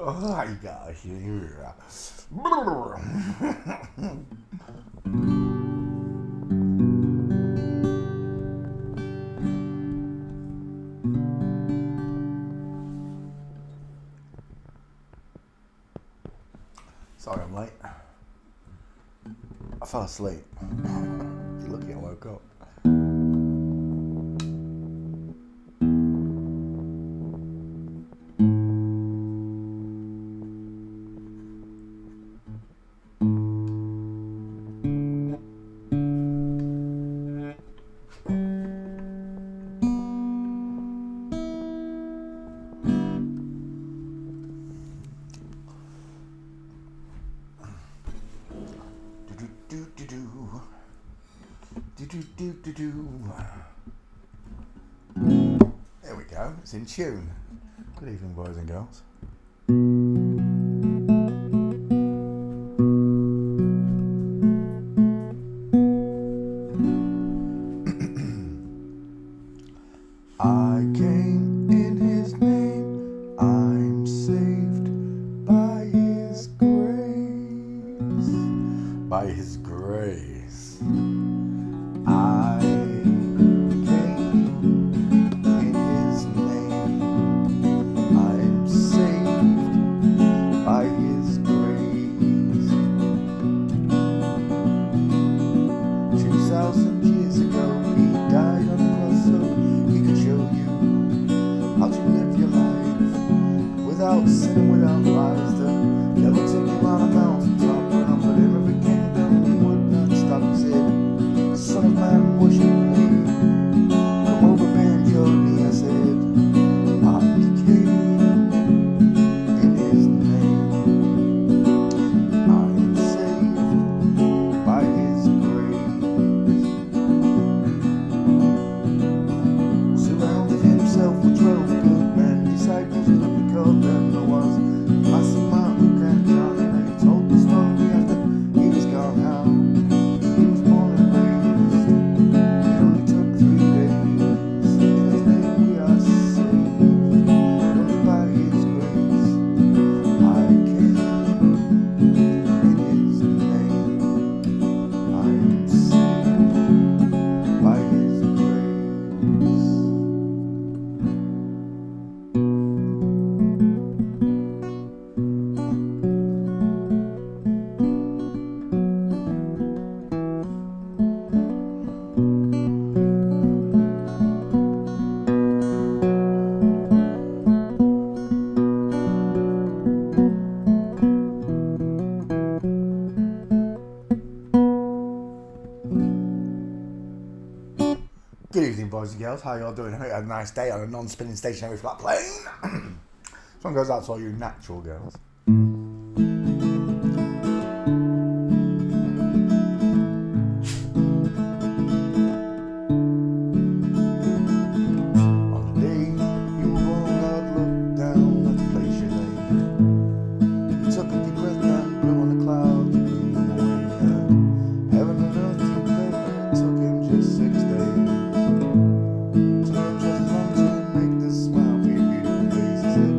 Ai gosh. Sorry I'm late. I fell asleep. You're lucky I woke up. There we go, it's in tune. Good evening, boys and girls. I came in his name, I'm saved by his grace. By his grace. I came in his name, I'm saved by his grace. 2,000 years ago he died on a cross so he could show you how to live your life without sin, without lies. The devil took him on a mountaintop and offered him every kingdom, he would not stop. He said, "Son of man, worship me. Come over, bend your knee." I said, "I came in his name. I'm saved by his grace." Surrounded himself with 12 good men, disciples as we called them. There was Matthew, Mark, Luke and John, and they told the story after he was gone, how he was born and raised. It only took 3 days. In his name we are saved, only by his grace. I came in his name. I am saved by his grace. Good evening, boys and girls. How y'all doing? I hope you had a nice day on a non-spinning stationary flat plane. This one goes out to all you natural girls. On the day you were born, God looked down at the place you lay. He took a deep breath and blew on the clouds and blew them away. And heaven and earth together, it took him just 6 days. Took him just as long to make this smile for your beautiful face. He said,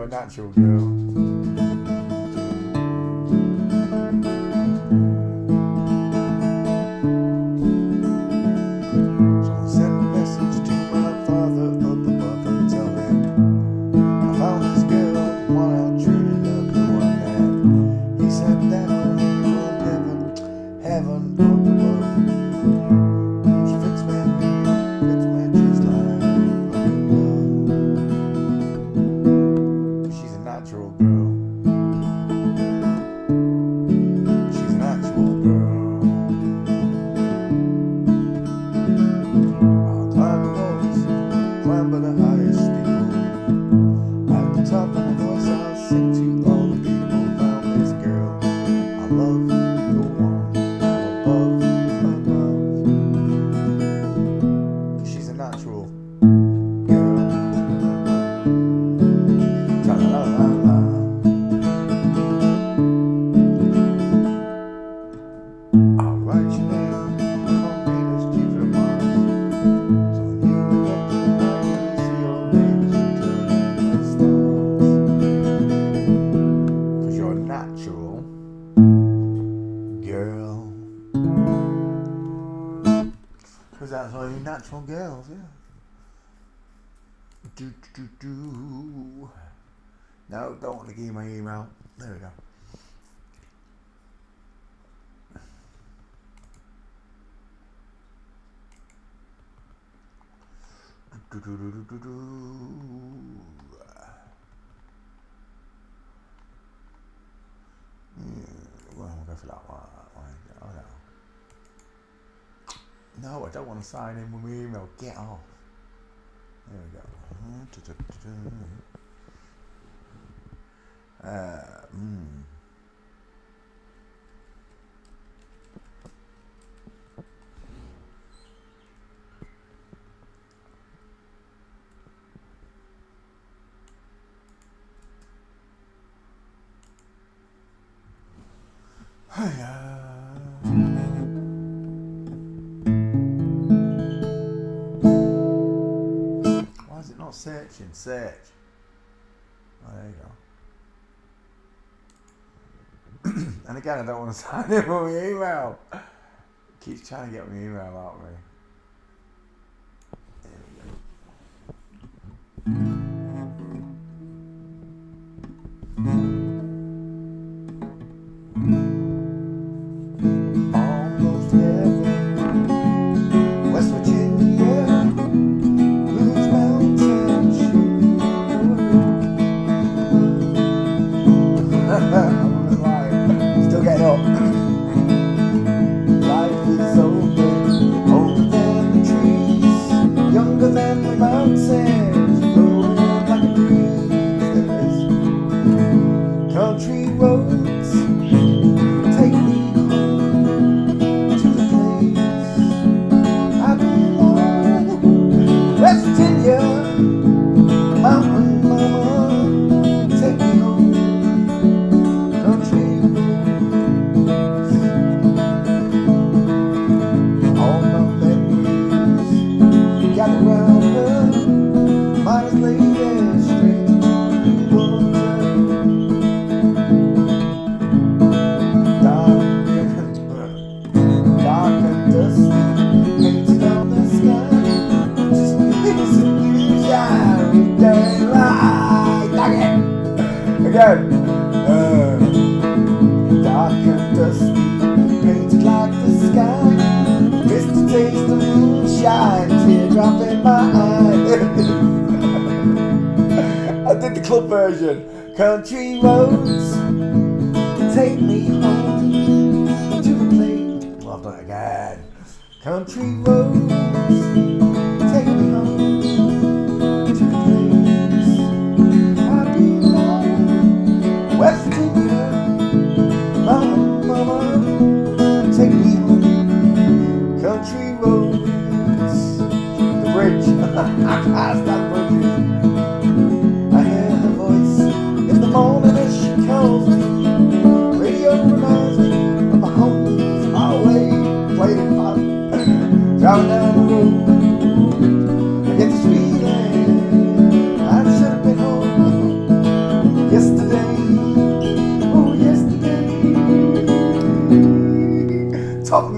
a natural girl. So I sent a message to my father up above and tell him I found this girl, the one I truly love, the one that he said that from heaven up above. She fits me just like a glove. She's a natural girl. She's an actual girl. I'll climb the walls, climb by the highest steeple. At the top of my voice I'll sing to all the people. Found this girl I love, the one above, above. 'Cause she's a natural girl. Tra-la-la-la-la. I'll write your name on Venus, Jupiter, Mars. So when you look up to the night, you'll see your neighbors returning the stars. 'Cause you're a natural girl. 'Cause that's all you natural girls, yeah. Do. No, don't want to give you my email. There we go. Well, we'll go for that one. Oh no. No, I don't want to sign in with my email. Get off. There we go. Why is it not searching? Search. Oh, there you go. And again, I don't want to sign in with my email. It keeps trying to get my email out of me. There we go. Almost heaven, West Virginia, Blues Mountain Sugar. I'm alive, still getting up. Life is so big, older than the trees, younger than the mountains, blowing like a breeze. There's country roads, take me home to the place I belong. West Virginia, mountain mama, take me home. Country roads, all my memories gather round her. Mine is laid straight in the water. Dark and dusty, painted on the sky. Just leaves a new shine, daylight. Again. Dark and dusty, painted like the sky. Miss the taste of moonshine, teardrop in my eye. I did the club version. Country roads, take me home to the place. Well, I've done it again. Country roads, take me home to the place I belong. West Virginia, mama, take me home. Country roads, the bridge. I can't stand bridges. I hear her voice in the morning as she calls me. Radio reminds me of my home far away, playing fun, driving down the road.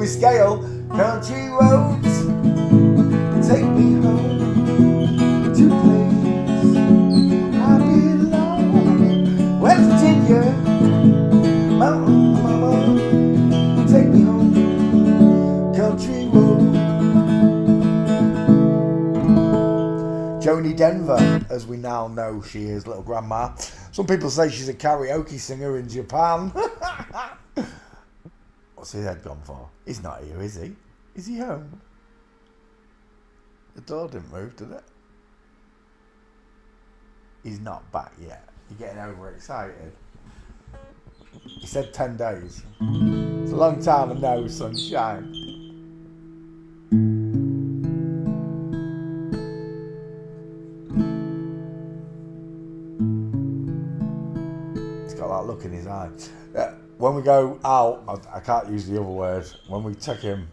we scale country roads. Take me home to a place I belong. West Virginia, mountain mama, take me home, country road. Joni Denver, as we now know she is, little grandma. Some people say she's a karaoke singer in Japan. What's his head gone for? He's not here, is he? Is he home? The door didn't move, did it? He's not back yet. You're getting overexcited. He said 10 days. It's a long time of no sunshine. He's got that look in his eye. When we go out, I can't use the other word. When we take him,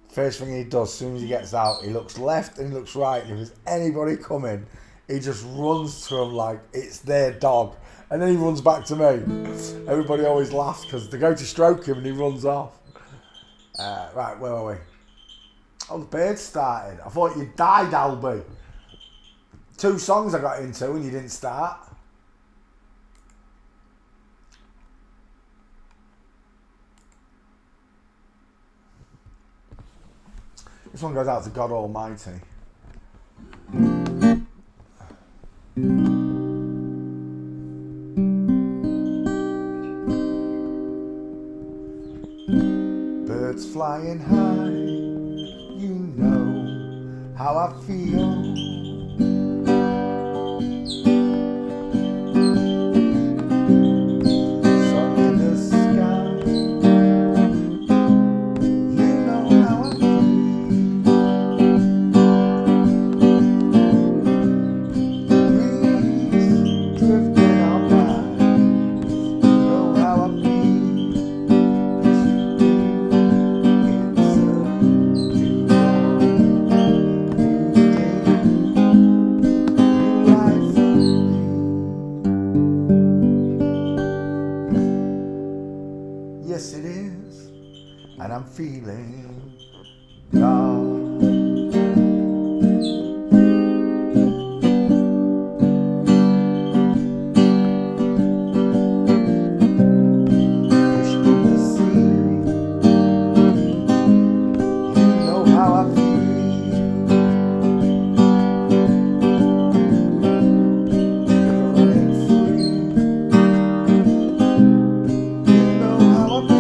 first thing he does, as soon as he gets out, he looks left and he looks right. And if there's anybody coming, he just runs to them like it's their dog. And then he runs back to me. Everybody always laughs because they go to stroke him and he runs off. Right, where are we? Oh, the bird started. I thought you died, Albie. 2 songs I got into and you didn't start. This one goes out to God Almighty. Birds flying high, you know how I feel. Yes, it is, and I'm feeling God. Fish in the sea, you know how I feel. River running free, you know how I feel.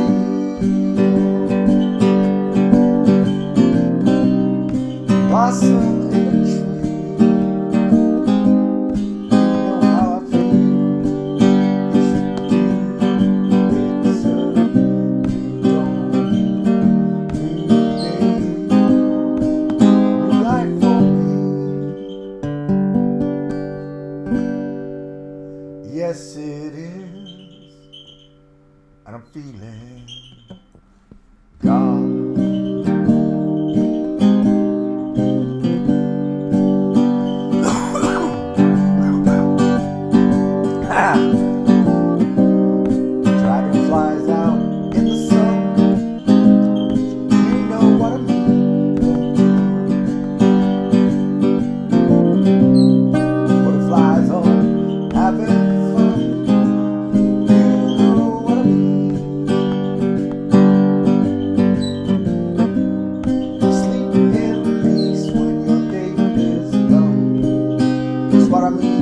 Blossom in a tree, you know how I feel. Yes, you do. It's a new dawn, new day, new life for me. Yes, it is, and I'm feeling God. Dragonflies out in the sun, you know what I mean. Butterflies all having fun, you know what I mean. Sleeping in peace when your day is done, that's what I mean.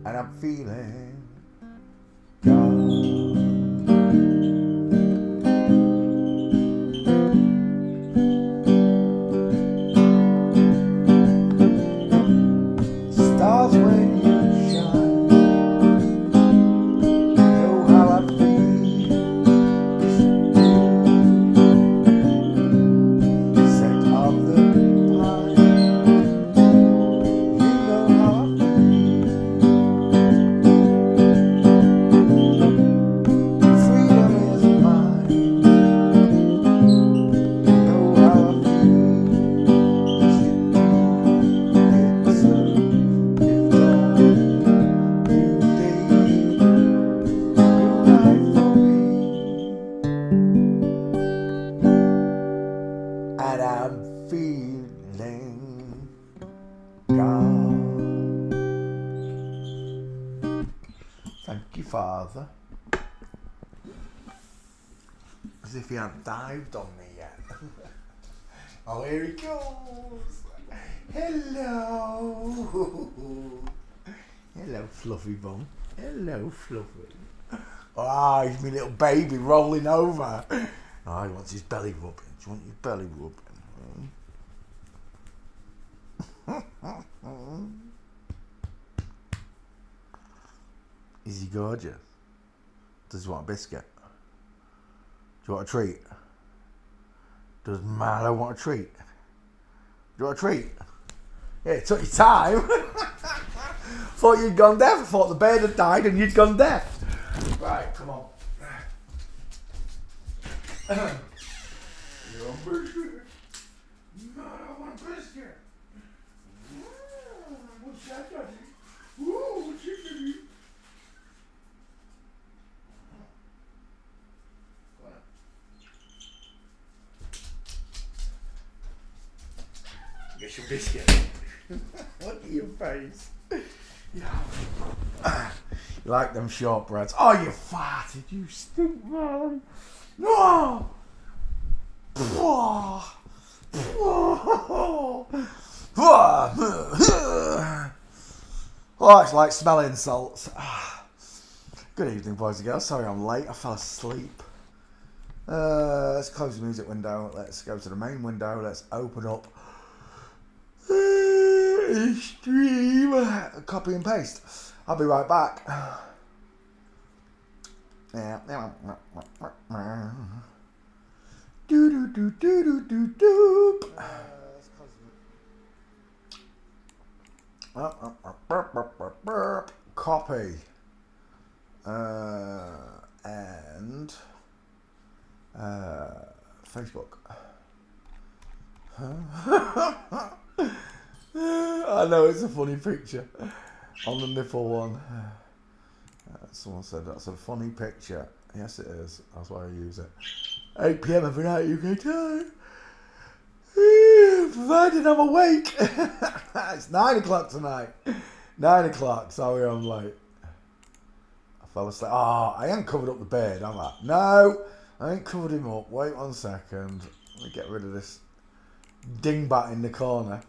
And I'm feeling God. Stars when you shine, you know how I feel. Scent of the pine, you know how I feel. feeling gone. Thank you, Father. As if he hadn't dived on me yet. Oh, here he goes. Hello. Hello, fluffy bum. Hello, fluffy. Ah, he's my little baby rolling over. Oh, he wants his belly rubbing. Do you want your belly rubbing? Is he gorgeous? Does he want a biscuit? Do you want a treat? Does Marlo want a treat? Do you want a treat? Yeah, it took your time. Thought you'd gone deaf. I thought the bird had died and you'd gone deaf. Right, come on. You want a biscuit? No, I don't want a biscuit. What's that, Daddy? Ooh, what's it, Daddy? Get your biscuit. Look at your face. Yeah. You like them shortbreads? Oh, you farted, you stink man. No! Oh, it's like smelling salts. Good evening, boys and girls. Sorry I'm late. I fell asleep. Let's close the music window. Let's go to the main window. Let's open up stream. Copy and paste. I'll be right back. Yeah. Do do do do do do do. Copy. And Facebook. I know it's a funny picture on the nipple one. Someone said that's a funny picture. Yes, it is. That's why I use it. 8 PM every night UK time. Provided I'm awake. It's 9 o'clock tonight. 9 o'clock. Sorry I'm late. I fell asleep. Oh, I ain't covered up the bed, am I? No, I ain't covered him up. Wait 1 second. Let me get rid of this dingbat in the corner.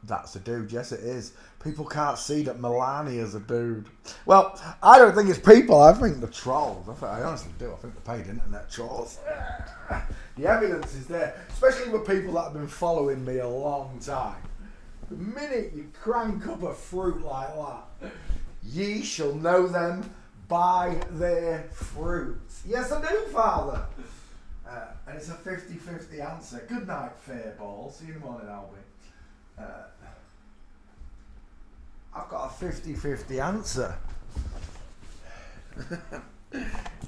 That's a dude. Yes, it is. People can't see that Melania's a dude. Well, I don't think it's people. I think the trolls. I honestly do. I think the paid internet trolls. The evidence is there, especially with people that have been following me a long time. The minute you crank up a fruit like that, ye shall know them by their fruits. Yes, I do, Father. And it's a 50-50 answer. Good night, fair ball. See you in the morning, Albie. I've got a 50-50 answer.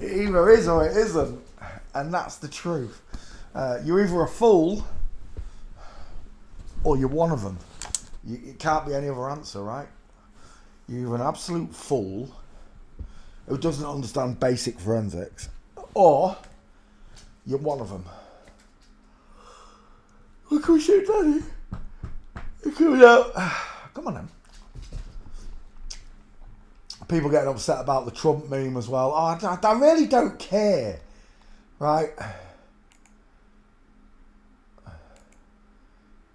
It either is or it isn't. And that's the truth. You're either a fool or you're one of them. It can't be any other answer, right? You're either an absolute fool who doesn't understand basic forensics, or you're one of them. Look who's shit, Daddy. You're coming out. Come on then. People getting upset about the Trump meme as well. Oh, I really don't care. Right?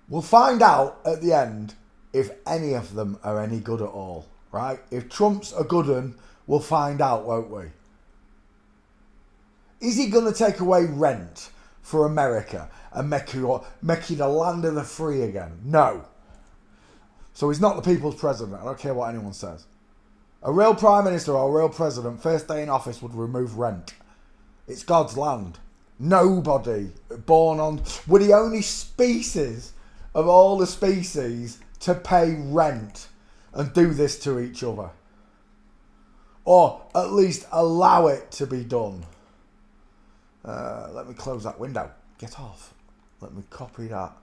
We'll find out at the end if any of them are any good at all. Right? If Trump's a good one, we'll find out, won't we? Is he going to take away rent for America and make it a land of the free again? No. So he's not the people's president. I don't care what anyone says. A real prime minister or a real president, first day in office, would remove rent. It's God's land. Nobody born on... We're the only species of all the species to pay rent and do this to each other. Or at least allow it to be done. Let me close that window. Get off. Let me copy that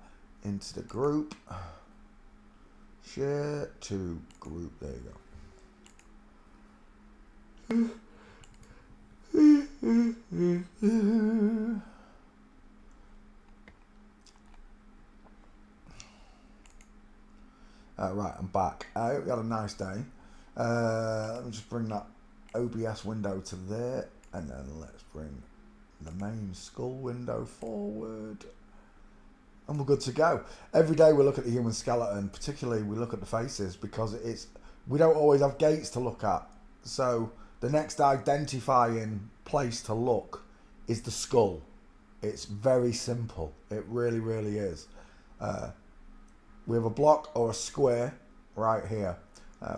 into the group. Share to group. There you go. Right, I'm back. I hope you had a nice day. Let me just bring that OBS window to there, and then let's bring the main skull window forward. And we're good to go. Every day we look at the human skeleton, particularly we look at the faces, because we don't always have gates to look at. So the next identifying place to look is the skull. It's very simple. It really, really is. We have a block or a square right here.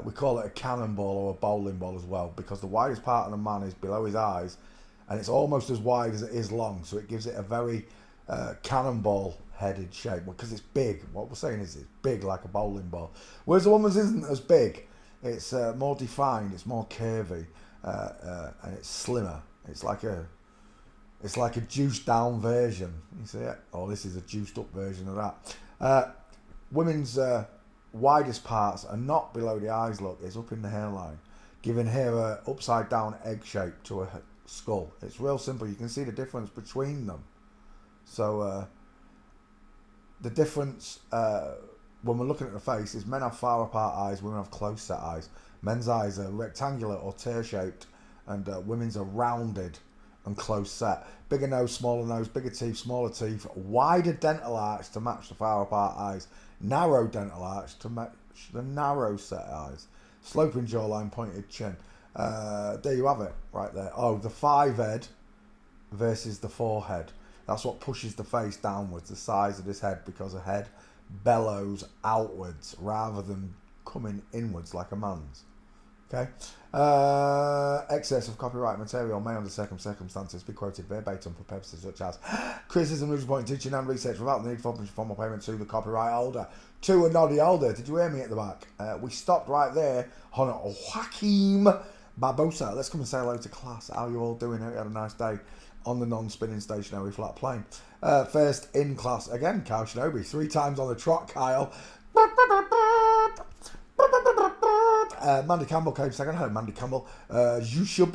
We call it a cannonball or a bowling ball as well, because the widest part of the man is below his eyes, and it's almost as wide as it is long, so it gives it a very cannonball headed shape, because it's big. What we're saying is it's big like a bowling ball, whereas the woman's isn't as big. It's more defined, it's more curvy, and it's slimmer. It's like a juiced down version. You see it? Oh, this is a juiced up version of that. Women's widest parts are not below the eyes, look, it's up in the hairline, giving her a upside down egg shape to a skull. It's real simple. You can see the difference between them. So the difference when we're looking at the face is men have far apart eyes, women have close set eyes. Men's eyes are rectangular or tear shaped, and women's are rounded and close set. Bigger nose, bigger teeth, smaller teeth, wider dental arch to match the far apart eyes, narrow dental arch to match the narrow set eyes, sloping jawline, pointed chin. There you have it right there. Oh, the 5 head versus the 4 head. That's what pushes the face downwards, the size of this head, because a head bellows outwards rather than coming inwards like a man's. Okay. Excess of copyright material may under certain circumstances be quoted verbatim for purposes such as criticism, news point, teaching and research without the need for formal payment to the copyright holder. To a noddy holder. Did you hear me at the back? We stopped right there on Joaquim Barbosa. Let's come and say hello to class. How are you all doing? Hope you had a nice day on the non-spinning stationary flat plane. First in class again, Kyle Shinobi. 3 times on the trot, Kyle. Mandy Campbell came second. Hello, Mandy Campbell. Yushub,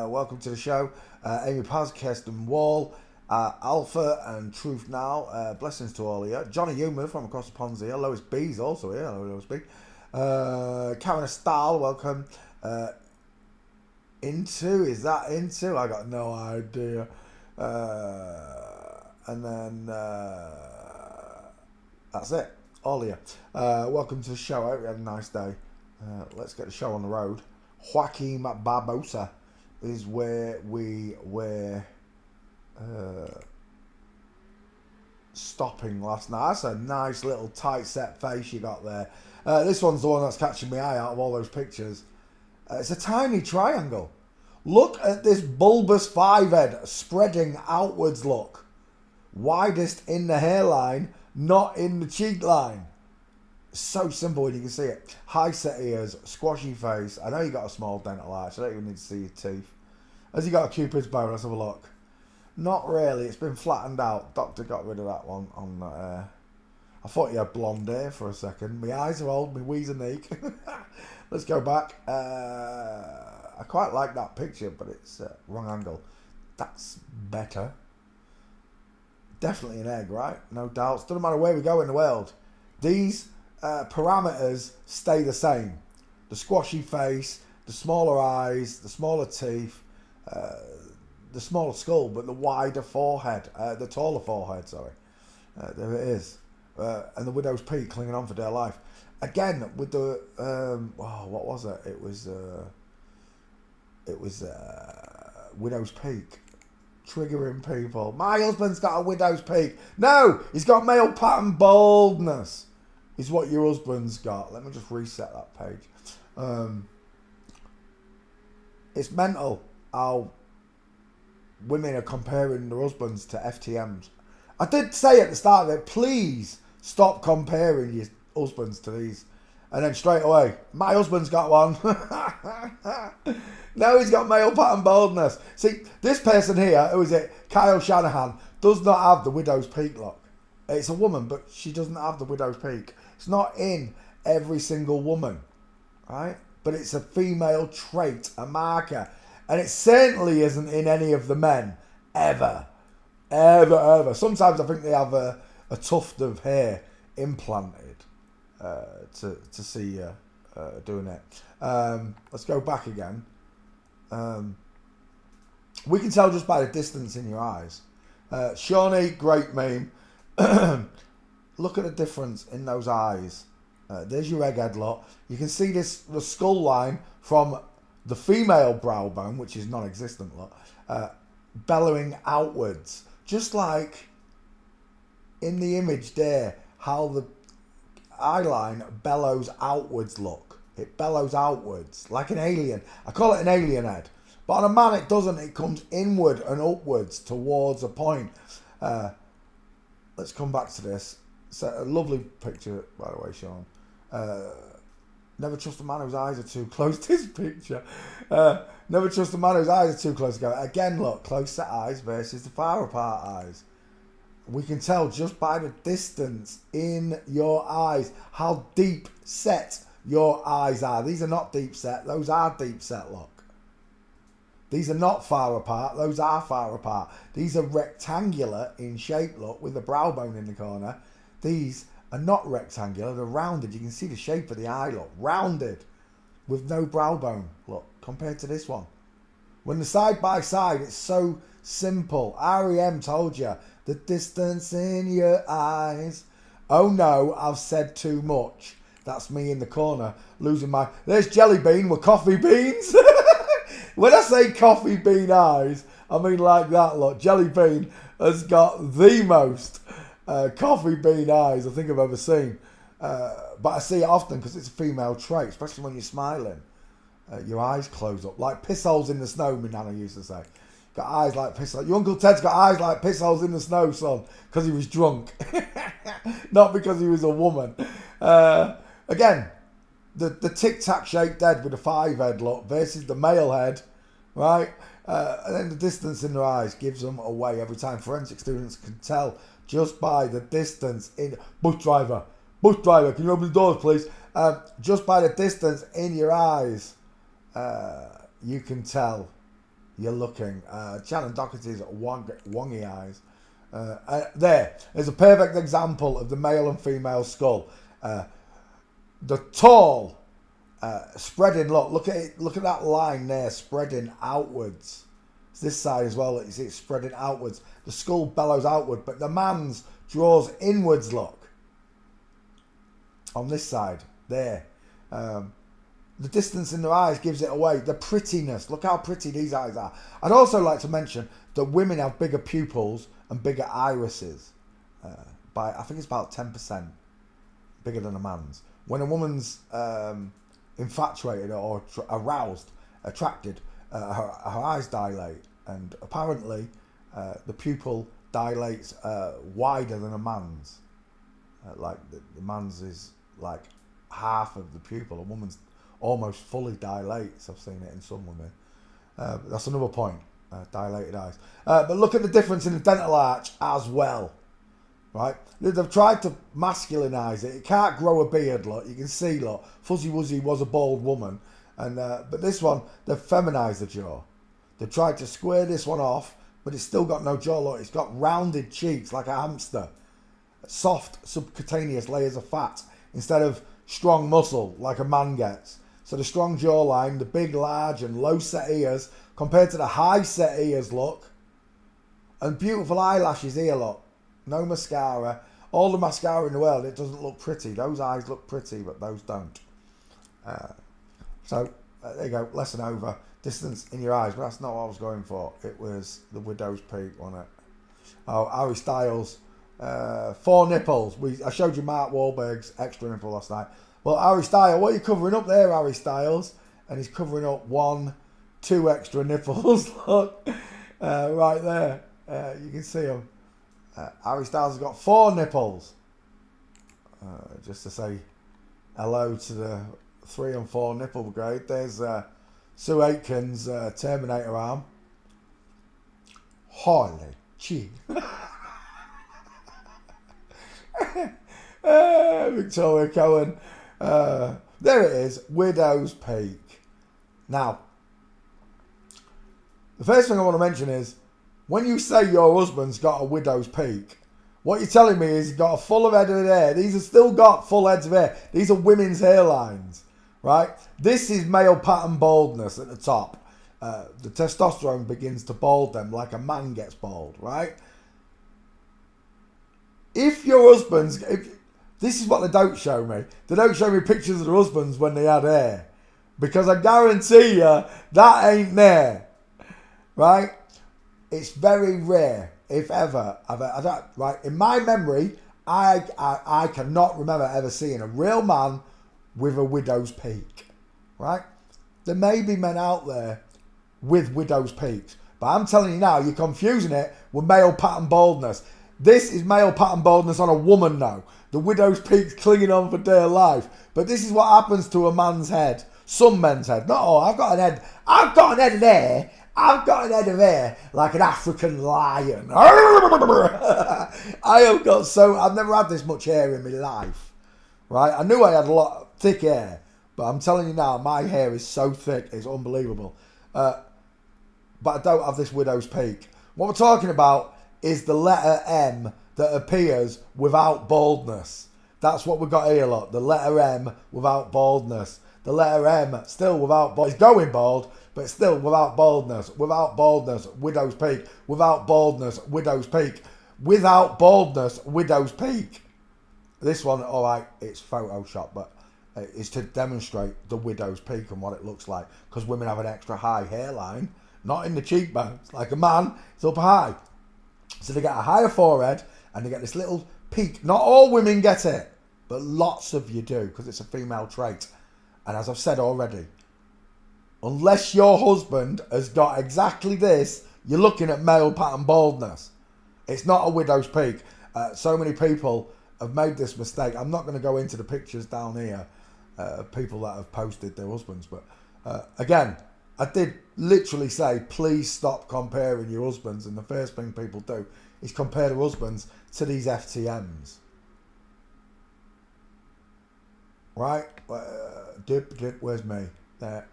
welcome to the show. Amy Paz, Kirsten Wall, Alpha and Truth Now. Blessings to all of you. Johnny Human from across the ponds here. Lois B's also here. Hello, Lois B. Karen Stahl, welcome. Is that Into? I got no idea. And then that's it. All of you. Welcome to the show. I hope you had a nice day. Let's get the show on the road. Joaquim Barbosa is where we were stopping last night. That's a nice little tight set face you got there. This one's the one that's catching my eye out of all those pictures. It's a tiny triangle. Look at this bulbous 5 head spreading outwards, look. Widest in the hairline, not in the cheek line. So simple when you can see it. High set ears, squashy face. I know you got a small dental arch. I don't even need to see your teeth. Has he got a cupid's bow? Let's have a look. Not really. It's been flattened out. Doctor got rid of that one on that hair. I thought you had blonde hair for a second. My eyes are old. My wheeze are neak. Let's go back. I quite like that picture, but it's wrong angle. That's better. Definitely an egg, right? No doubts. Doesn't matter where we go in the world. These parameters stay the same. The squashy face, the smaller eyes, the smaller teeth, the smaller skull, but the wider forehead, the taller forehead, sorry. There it is. And the widow's peak clinging on for dear life. Again, with the, what was it? It was widow's peak. Triggering people. My husband's got a widow's peak. No, he's got male pattern baldness. Is what your husband's got. Let me just reset that page. It's mental how women are comparing their husbands to FTMs. I did say at the start of it, please stop comparing your husbands to these. And then straight away, my husband's got one. Now he's got male pattern baldness. See, this person here, who is it? Kyle Shanahan, does not have the widow's peak look. It's a woman, but she doesn't have the widow's peak. It's not in every single woman, right? But it's a female trait, a marker. And it certainly isn't in any of the men, ever. Ever. Sometimes I think they have a tuft of hair implanted to see you doing it. Let's go back again. We can tell just by the distance in your eyes. Shawnee, great meme. Look at the difference in those eyes. There's your egghead lot. You can see the skull line from the female brow bone, which is non-existent lot, bellowing outwards. Just like in the image there, how the eyeline bellows outwards look. It bellows outwards, like an alien. I call it an alien head. But on a man it doesn't. It comes inward and upwards towards a point. Let's come back to this. It's a lovely picture, by the way, Sean. Never trust a man whose eyes are too close to his picture. Never trust a man whose eyes are too close together. Again, look, close set eyes versus the far apart eyes. We can tell just by the distance in your eyes how deep set your eyes are. These are not deep set. Those are deep set, look. These are not far apart. Those are far apart. These are rectangular in shape, look, with the brow bone in the corner. These are not rectangular. They're rounded. You can see the shape of the eye, look. Rounded with no brow bone, look, compared to this one. When they're side by side, it's so simple. REM told you. The distance in your eyes. Oh no, I've said too much. That's me in the corner, losing my... There's Jelly Bean with coffee beans. When I say coffee bean eyes, I mean like that, look. Jelly Bean has got the most coffee bean eyes I think I've ever seen. But I see it often because it's a female trait, especially when you're smiling. Your eyes close up, like piss holes in the snow, my nana used to say. Got eyes like piss holes. Your Uncle Ted's got eyes like piss holes in the snow, son, because he was drunk. Not because he was a woman. Again, the tic-tac shaped head with a 5 head look versus the male head, right? And then the distance in their eyes gives them away every time. Forensic students can tell just by the distance in... Bus driver, can you open the doors, please? Just by the distance in your eyes, you can tell you're looking. Shannon Doherty's wongy eyes. There's a perfect example of the male and female skull. The tall, spreading look at it. Look at that line there, spreading outwards. It's this side as well. You see it spreading outwards. The skull bellows outward, but the man's draws inwards. Look on this side there. The distance in their eyes gives it away. The prettiness. Look how pretty these eyes are. I'd also like to mention that women have bigger pupils and bigger irises. By I think it's about 10% bigger than a man's. When a woman's infatuated or aroused, attracted, her eyes dilate. And apparently the pupil dilates wider than a man's. Like the man's is like half of the pupil. A woman's almost fully dilates. I've seen it in some women. That's another point. Dilated eyes. But look at the difference in the dental arch as well. Right? They've tried to masculinize it. It can't grow a beard, look. You can see, look. Fuzzy Wuzzy was a bald woman. And but this one, they've feminized the jaw. They've tried to square this one off, but it's still got no jaw, look. It's got rounded cheeks like a hamster. Soft subcutaneous layers of fat instead of strong muscle like a man gets. So the strong jawline, the big, large and low set ears compared to the high set ears, look. And beautiful eyelashes here, look. No mascara. All the mascara in the world, it doesn't look pretty. Those eyes look pretty, but those don't. So there you go. Lesson over. Distance in your eyes. But that's not what I was going for. It was the Widow's Peak, wasn't it? Oh, Harry Styles. 4 nipples. I showed you Mark Wahlberg's extra nipple last night. Well, Harry Styles, what are you covering up there, Harry Styles? And he's covering up 2 extra nipples. Look, right there. You can see them. Harry Styles has got 4 nipples. Just to say hello to the 3 and 4 nipple brigade. There's Sue Aitken's Terminator arm. Holy gee. Victoria Cohen. There it is. Widow's Peak. Now, The first thing I want to mention is, when you say your husband's got a widow's peak, what you're telling me is he's got a full head of hair. These have still got full heads of hair. These are women's hairlines, right? This is male pattern baldness at the top. The testosterone begins to bald them like a man gets bald, right? If your husband's... this is what they don't show me. They don't show me pictures of their husbands when they had hair. Because I guarantee you, that ain't there. Right? It's very rare, if ever. Right? In my memory, I cannot remember ever seeing a real man with a widow's peak. Right? There may be men out there with widow's peaks. But I'm telling you now, you're confusing it with male pattern baldness. This is male pattern baldness on a woman now. The widow's peak's clinging on for dear life. But this is what happens to a man's head. Some men's head. Not all. I've got an head of hair. I've got an head of hair like an African lion. I have got I've never had this much hair in my life. Right? I knew I had a lot of thick hair. But I'm telling you now, my hair is so thick, it's unbelievable. But I don't have this widow's peak. What we're talking about is the letter M that appears without baldness. That's what we've got here, look. The letter M without baldness. The letter M still without baldness. It's going bald, but still without baldness. Without baldness, widow's peak. Without baldness, widow's peak. Without baldness, widow's peak. This one, all right, it's Photoshop, but it's to demonstrate the widow's peak and what it looks like. Because women have an extra high hairline, not in the cheekbones. Like a man, it's up high. So they get a higher forehead and they get this little peak. Not all women get it, but lots of you do because it's a female trait. And as I've said already, unless your husband has got exactly this, you're looking at male pattern baldness. It's not a widow's peak. So many people have made this mistake. I'm not going to go into the pictures down here of people that have posted their husbands. But again, I did literally say, please stop comparing your husbands. And the first thing people do is compare their husbands to these FTMs. Right? Dip, where's me? There.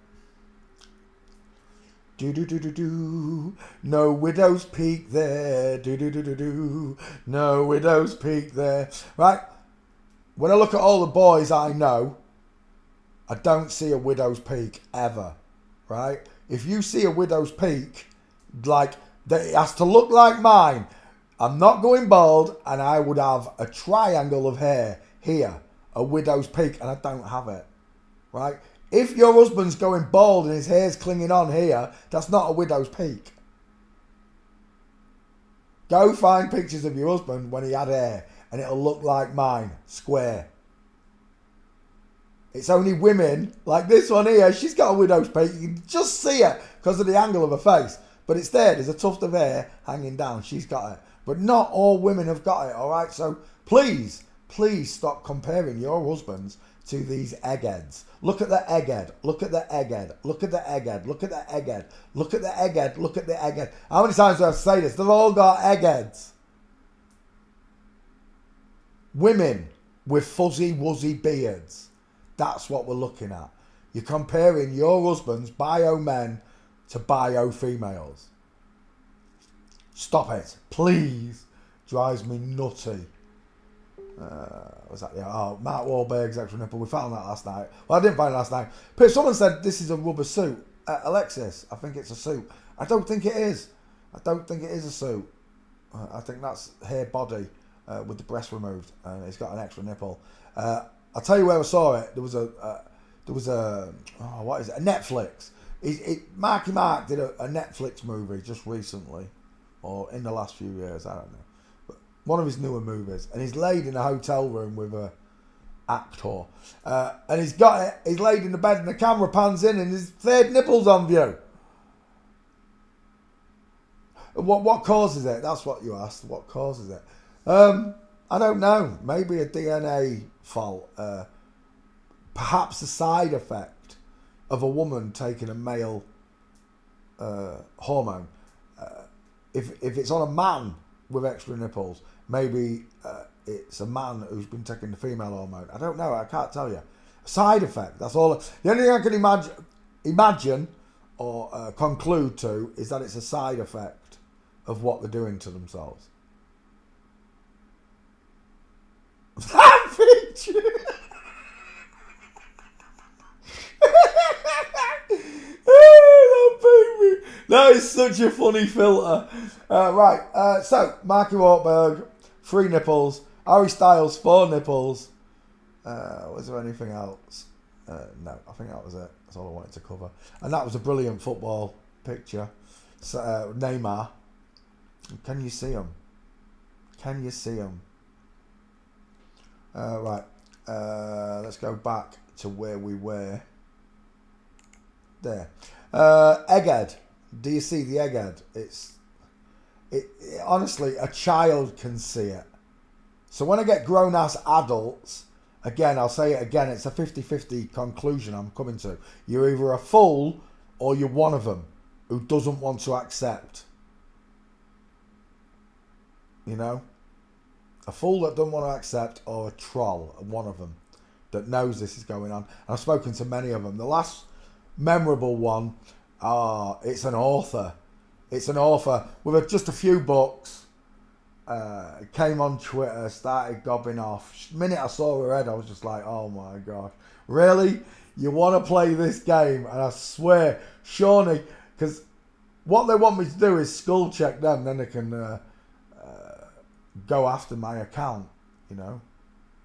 Do. No widow's peak there. Do. No widow's peak there. Right? When I look at all the boys I know, I don't see a widow's peak ever. Right? If you see a widow's peak, like, it has to look like mine. I'm not going bald, and I would have a triangle of hair here, a widow's peak, and I don't have it. Right? If your husband's going bald and his hair's clinging on here, that's not a widow's peak. Go find pictures of your husband when he had hair, and it'll look like mine, square. It's only women, like this one here, she's got a widow's peak. You can just see it because of the angle of her face. But it's there, there's a tuft of hair hanging down. She's got it. But not all women have got it, all right? So please stop comparing your husbands to these eggheads. Look at the egghead. Look at the egghead. Look at the egghead. Look at the egghead. Look at the egghead. Look at the egghead. How many times do I have to say this? They've all got eggheads. Women with fuzzy, wuzzy beards. That's what we're looking at. You're comparing your husband's bio men to bio females. Stop it. Please. Drives me nutty. Was that? Yeah. Oh, Mark Wahlberg's extra nipple. We found that last night. Well, I didn't find it last night. But someone said this is a rubber suit. Alexis, I think it's a suit. I don't think it is. I don't think it is a suit. I think that's hair body with the breast removed, and it's got an extra nipple. I'll tell you where I saw it. There was a what is it? A Netflix. Marky Mark did a Netflix movie just recently, or in the last few years. I don't know. One of his newer movies, and he's laid in a hotel room with a actor, and he's laid in the bed, and the camera pans in, and his third nipple's on view. What causes it? That's what you asked. What causes it? I don't know. Maybe a DNA fault. Perhaps a side effect of a woman taking a male hormone. If it's on a man with extra nipples, maybe it's a man who's been taking the female hormone. I don't know. I can't tell you. Side effect. That's all. The only thing I can imagine or conclude to is that it's a side effect of what they're doing to themselves. That picture. That is such a funny filter. Right, so Marky Wahlberg, 3 nipples. Harry Styles, 4 nipples. Was there anything else? No, I think that was it. That's all I wanted to cover. And that was a brilliant football picture. So, Neymar. Can you see him? Can you see him? Right. Let's go back to where we were. There. Egghead. Do you see the egghead? It honestly, a child can see it. So when I get grown-ass adults, again, I'll say it again, it's a 50-50 conclusion I'm coming to. You're either a fool or you're one of them who doesn't want to accept. You know? A fool that doesn't want to accept, or a troll, one of them, that knows this is going on. And I've spoken to many of them. The last memorable one, it's an author. It's an author with just a few books. Came on Twitter, started gobbing off. The minute I saw her head, I was just like, oh my God. Really? You want to play this game? And I swear, Shawnee, because what they want me to do is skull check them, then they can go after my account, you know,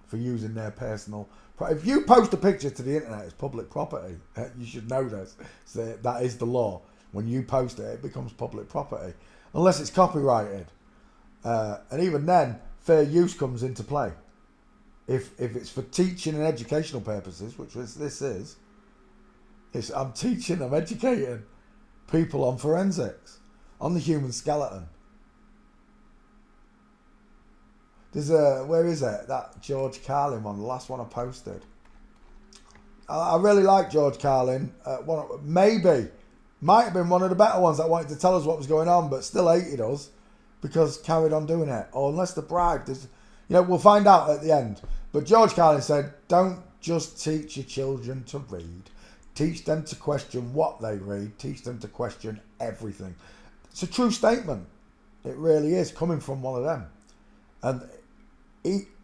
for using their personal. If you post a picture to the internet, it's public property. You should know this. So that is the law. When you post it, it becomes public property, unless it's copyrighted. And even then, fair use comes into play. If it's for teaching and educational purposes, which this is, I'm teaching, I'm educating people on forensics, on the human skeleton. There's where is it? That George Carlin one, the last one I posted. I really like George Carlin. Might have been one of the better ones that wanted to tell us what was going on, but still hated us because carried on doing it. Or unless they're bribed. We'll find out at the end. But George Carlin said, don't just teach your children to read. Teach them to question what they read. Teach them to question everything. It's a true statement. It really is, coming from one of them. And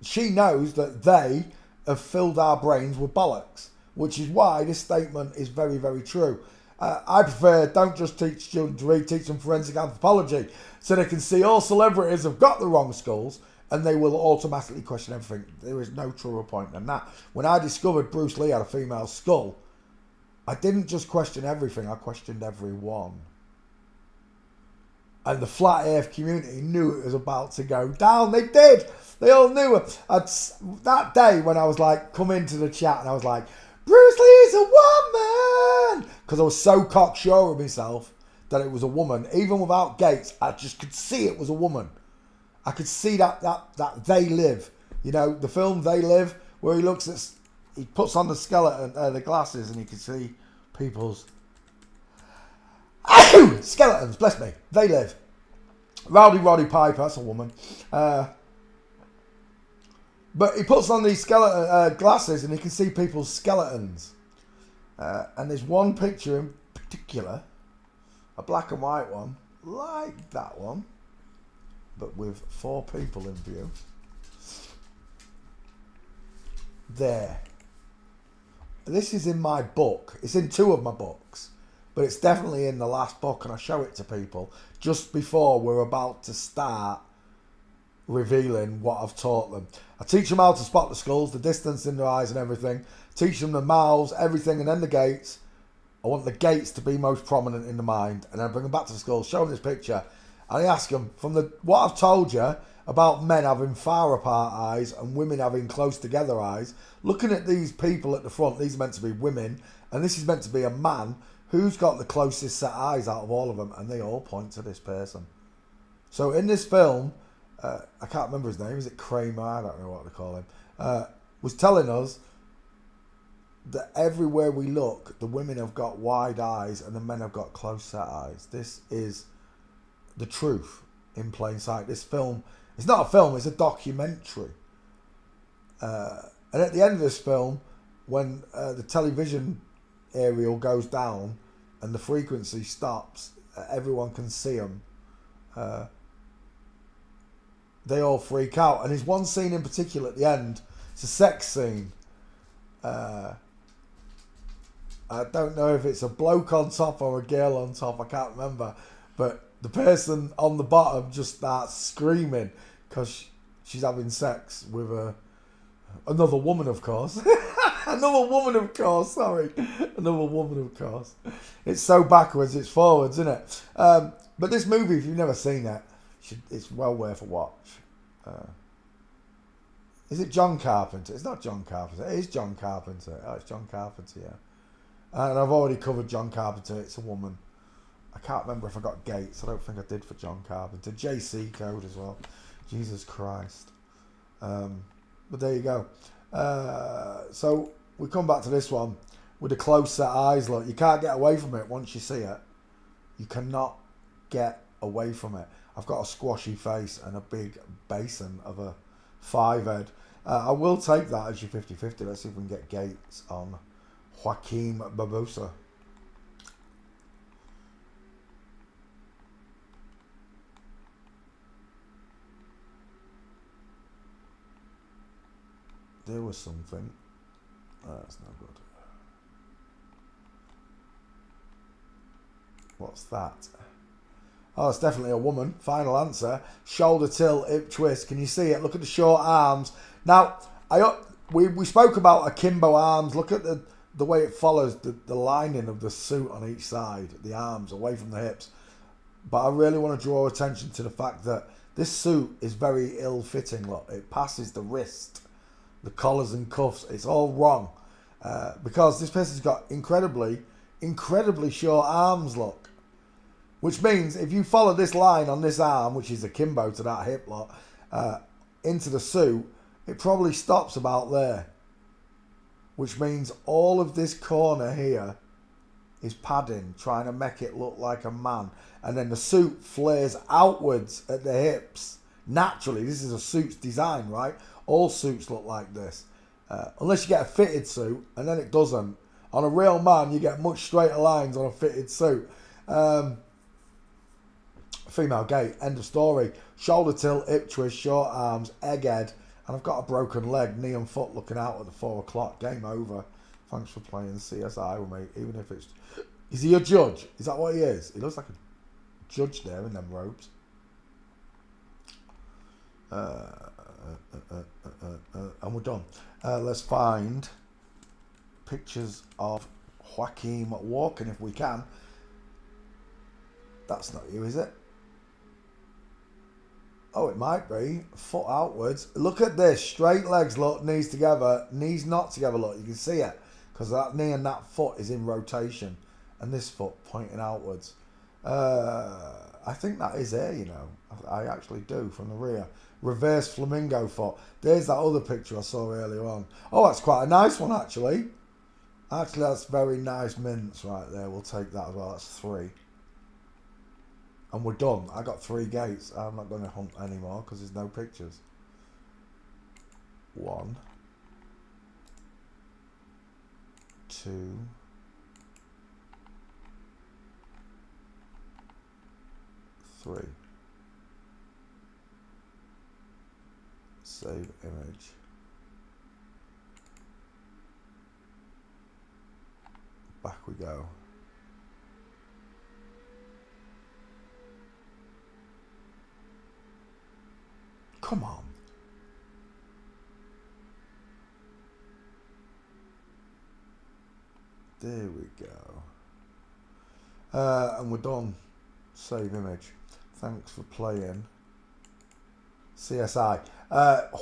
she knows that they have filled our brains with bollocks, which is why this statement is very, very true. I prefer don't just teach children to read, teach them forensic anthropology so they can see all celebrities have got the wrong skulls and they will automatically question everything. There is no truer point than that. When I discovered Bruce Lee had a female skull, I didn't just question everything, I questioned everyone. And the flat earth community knew it was about to go down. They did. They all knew it. That day when I was like, come into the chat and I was like, Bruce Lee's a woman! Because I was so cocksure of myself that it was a woman. Even without Gates, I just could see it was a woman. I could see that They Live. You know, the film They Live, where he puts on the skeleton, the glasses, and you can see people's skeletons, bless me. They Live. Roddy Piper, that's a woman. But he puts on these skeleton glasses and he can see people's skeletons. And there's one picture in particular, a black and white one, like that one, but with 4 people in view. There. This is in my book. It's in 2 of my books. But it's definitely in the last book, and I show it to people just before we're about to start revealing what I've taught them. I teach them how to spot the skulls, the distance in their eyes and everything. Teach them the mouths, everything, and then the gates. I want the gates to be most prominent in the mind. And then I bring them back to the skulls, show them this picture. And I ask them, from what I've told you about men having far apart eyes and women having close together eyes, looking at these people at the front, these are meant to be women, and this is meant to be a man. Who's got the closest set eyes out of all of them? And they all point to this person. So in this film, I can't remember his name. Is it Kramer? I don't know what to call him. Was telling us that everywhere we look, the women have got wide eyes and the men have got close set eyes. This is the truth in plain sight. This film, it's not a film, it's a documentary. And at the end of this film, when the television aerial goes down and the frequency stops, everyone can see them. They all freak out. And there's one scene in particular at the end. It's a sex scene. I don't know if it's a bloke on top or a girl on top. I can't remember. But the person on the bottom just starts screaming because she's having sex with another woman, of course. Another woman, of course. Sorry. Another woman, of course. It's so backwards, it's forwards, isn't it? But this movie, if you've never seen it, it's well worth a watch. Is it John Carpenter? It's not John Carpenter. It is John Carpenter. Oh, it's John Carpenter, yeah. And I've already covered John Carpenter. It's a woman. I can't remember if I got Gates. I don't think I did for John Carpenter. JC Code as well. Jesus Christ. But there you go. So we come back to this one with the close set eyes. Look, you can't get away from it once you see it. You cannot get away from it. I've got a squashy face and a big basin of a 5 head. I will take that as your 50-50. Let's see if we can get Gates on Joaquin Barbosa. There was something. That's no good. What's that? Oh, it's definitely a woman. Final answer. Shoulder tilt, hip twist. Can you see it? Look at the short arms. Now, we spoke about akimbo arms. Look at the way it follows the lining of the suit on each side. The arms away from the hips. But I really want to draw attention to the fact that this suit is very ill-fitting. Look, it passes the wrist. The collars and cuffs. It's all wrong. Because this person's got incredibly short arms, look. Which means if you follow this line on this arm, which is akimbo to that hip lot, into the suit, it probably stops about there. Which means all of this corner here is padding, trying to make it look like a man. And then the suit flares outwards at the hips. Naturally, this is a suit's design, right? All suits look like this. Unless you get a fitted suit, and then it doesn't. On a real man, you get much straighter lines on a fitted suit. Female gait, end of story. Shoulder tilt, hip twist, short arms, egghead, and I've got a broken leg, knee and foot looking out at the 4 o'clock. Game over. Thanks for playing CSI with me, even if it's... Is he a judge? Is that what he is? He looks like a judge there in them robes. And we're done. Let's find pictures of Joaquin walking if we can. That's not you, is it? Oh, it might be. Foot outwards. Look at this. Straight legs, look. Knees together. Knees not together, look. You can see it. Because that knee and that foot is in rotation. And this foot pointing outwards. I think that is there, you know. I actually do, from the rear. Reverse flamingo foot. There's that other picture I saw earlier on. Oh, that's quite a nice one, actually. Actually, that's very nice mints right there. We'll take that as well. That's 3. And we're done. I got 3 gates. I'm not going to hunt anymore because there's no pictures. 1, 2, 3. Save image. Back we go. Come on. There we go. And we're done. Save image. Thanks for playing. CSI.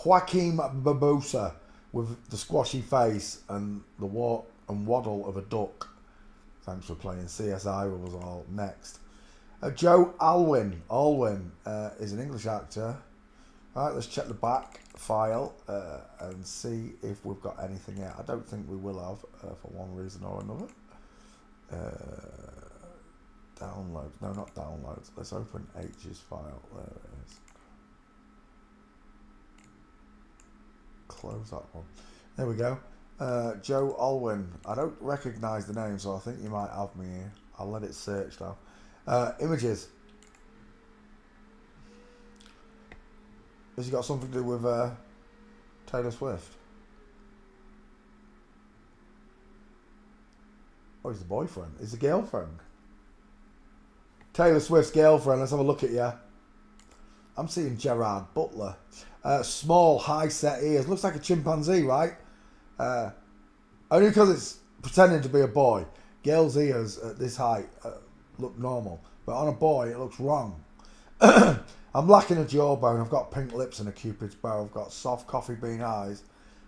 Joaquin Barbosa with the squashy face and the walk and waddle of a duck. Thanks for playing CSI with us all. Next. Joe Alwyn. Alwyn is an English actor. Alright, let's check the back file and see if we've got anything here. I don't think we will have for one reason or another. Downloads. No, not downloads. Let's open H's file. There it is. Close that one. There we go. Joe Alwyn. I don't recognise the name, so I think you might have me here. I'll let it search though. Images. Has he got something to do with Taylor Swift? Oh, he's the boyfriend. He's the girlfriend. Taylor Swift's girlfriend. Let's have a look at you. I'm seeing Gerard Butler. Small, high-set ears. Looks like a chimpanzee, right? Only because it's pretending to be a boy. Girls' ears at this height look normal. But on a boy, it looks wrong. I'm lacking a jawbone. I've got pink lips and a cupid's bow. I've got soft coffee bean eyes.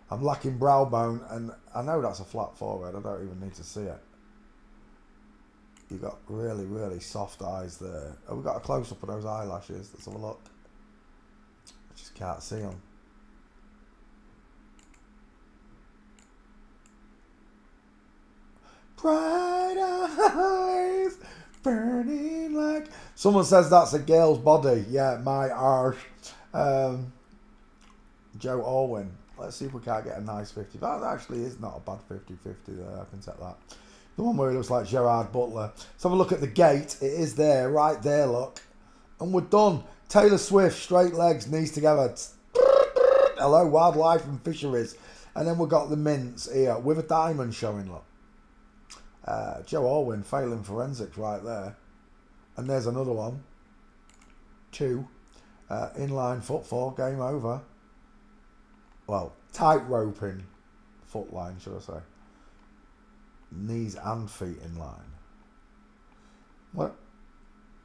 I'm lacking brow bone. And I know that's a flat forehead. I don't even need to see it. You've got really, really soft eyes there. Oh, we've got a close-up of those eyelashes. Let's have a look. I just can't see them. Bright eyes, burning like... Someone says that's a girl's body. Yeah, my arse. Joe Orwin. Let's see if we can't get a nice 50. That actually is not a bad 50-50 there. I can take that. The one where he looks like Gerard Butler. Let's have a look at the gate. It is there, right there, look. And we're done. Taylor Swift, straight legs, knees together. Hello, wildlife and fisheries. And then we've got the mints here with a diamond showing, look. Joe Orwin, failing forensics right there. And there's another one. 2. Inline footfall, game over. Well, tight roping foot line, should I say. Knees and feet in line. What?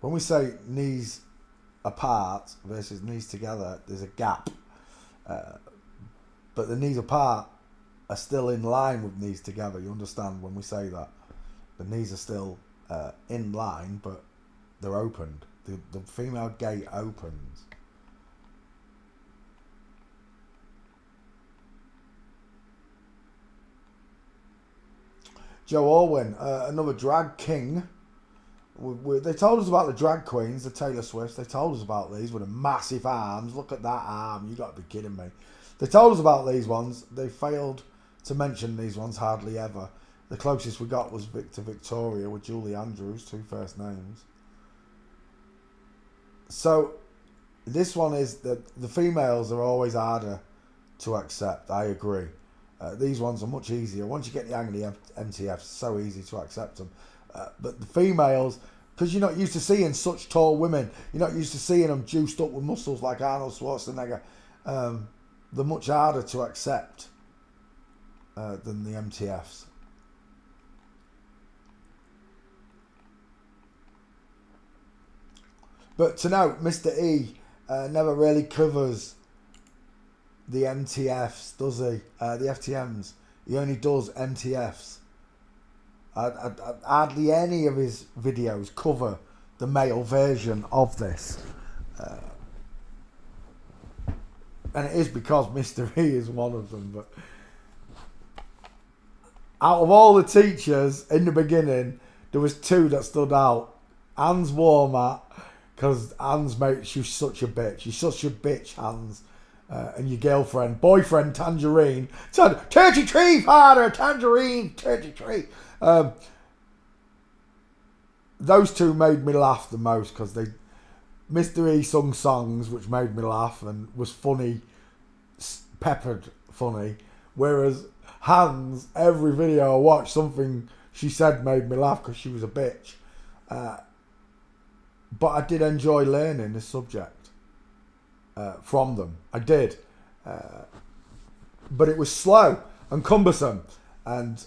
When we say knees apart versus knees together, there's a gap. But the knees apart are still in line with knees together. You understand when we say that? The knees are still in line, but they're opened. The female gate opens. Joe Orwin, another drag king. They told us about the drag queens, the Taylor Swifts. They told us about these with the massive arms. Look at that arm. You got to be kidding me. They told us about these ones. They failed to mention these ones hardly ever. The closest we got was Victor Victoria with Julie Andrews, 2 first names. So this one is that the females are always harder to accept. I agree. These ones are much easier. Once you get the hang of the MTFs, it's so easy to accept them. But the females, because you're not used to seeing such tall women, you're not used to seeing them juiced up with muscles like Arnold Schwarzenegger, they're much harder to accept than the MTFs. But to note, Mr. E never really covers the MTFs, does he? The FTMs. He only does MTFs. Hardly any of his videos cover the male version of this. And it is because Mr. E is one of them. But out of all the teachers in the beginning, there was 2 that stood out. Hans Warmat, because Hans makes you such a bitch. You're such a bitch, Hans. And your girlfriend, boyfriend, Tangerine. 33, father, Tangerine, 33. Those 2 made me laugh the most because Mr. E sung songs which made me laugh and was funny, peppered funny. Whereas Hans, every video I watched, something she said made me laugh because she was a bitch. But I did enjoy learning this subject. From them. I did. But it was slow and cumbersome. And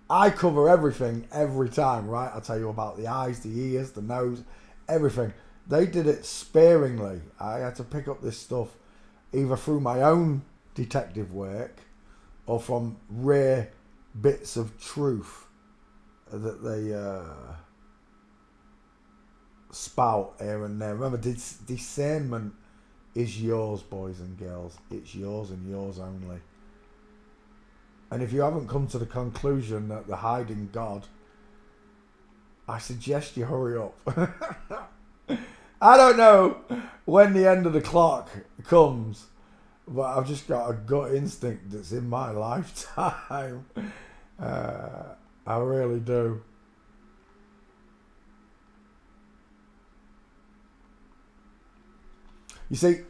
I cover everything every time, right? I tell you about the eyes, the ears, the nose, everything. They did it sparingly. I had to pick up this stuff either through my own detective work or from rare bits of truth that they spout here and there. Remember, discernment is yours, boys and girls. It's yours and yours only. And if you haven't come to the conclusion that they're hiding God, I suggest you hurry up. I don't know when the end of the clock comes, but I've just got a gut instinct that's in my lifetime. I really do. You see,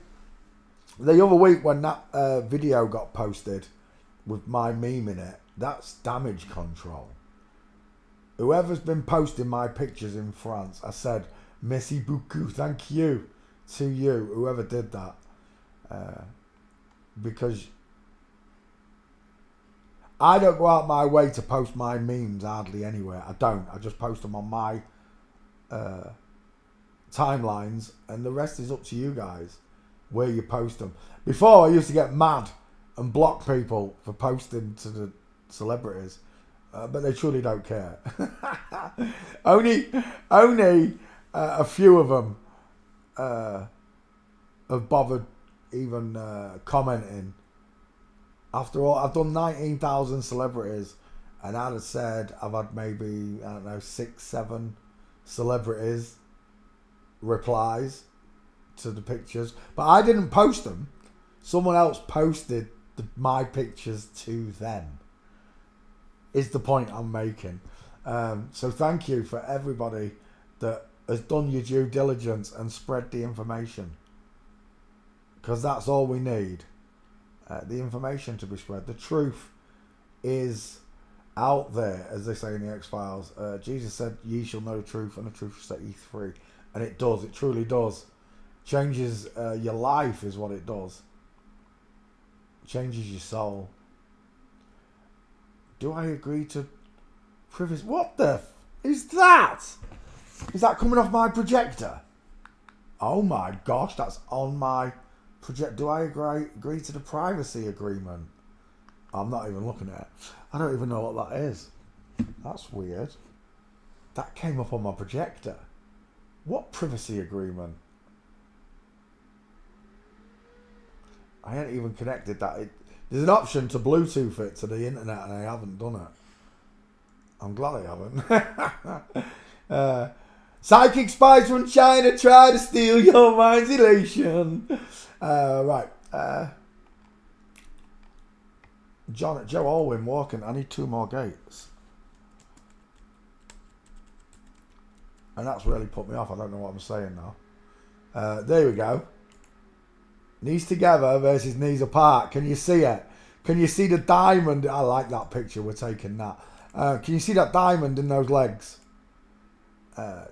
the other week when that video got posted with my meme in it, that's damage control. Whoever's been posting my pictures in France, I said, merci beaucoup, thank you to you, whoever did that. Because I don't go out my way to post my memes hardly anywhere. I don't. I just post them on my timelines, and the rest is up to you guys where you post them. Before, I used to get mad and block people for posting to the celebrities, but they truly don't care. only a few of them have bothered even commenting. After all, I've done 19,000 celebrities, and I'd have said I've had maybe, I don't know, 6, 7 celebrities replies to the pictures, but I didn't post them. Someone else posted my pictures to them, is the point I'm making. So thank you for everybody that has done your due diligence and spread the information, because that's all we need. The information to be spread. The truth is out there, as they say in the X-Files. Jesus said, ye shall know the truth, and the truth shall set ye free. And it does. It truly does. Changes your life is what it does. Changes your soul. Do I agree to privacy? What the is that? Is that coming off my projector? Oh my gosh, that's on my project. Do I agree to the privacy agreement? I'm not even looking at it. I don't even know what that is. That's weird. That came up on my projector. What privacy agreement? I hadn't even connected that. There's an option to Bluetooth it to the internet, and I haven't done it. I'm glad I haven't. Psychic spies from China try to steal your mind's elation. Right. Joe Alwyn walking. I need 2 more gates. And that's really put me off. I don't know what I'm saying now. There we go. Knees together versus knees apart. Can you see it? Can you see the diamond? I like that picture. We're taking that. Can you see that diamond in those legs?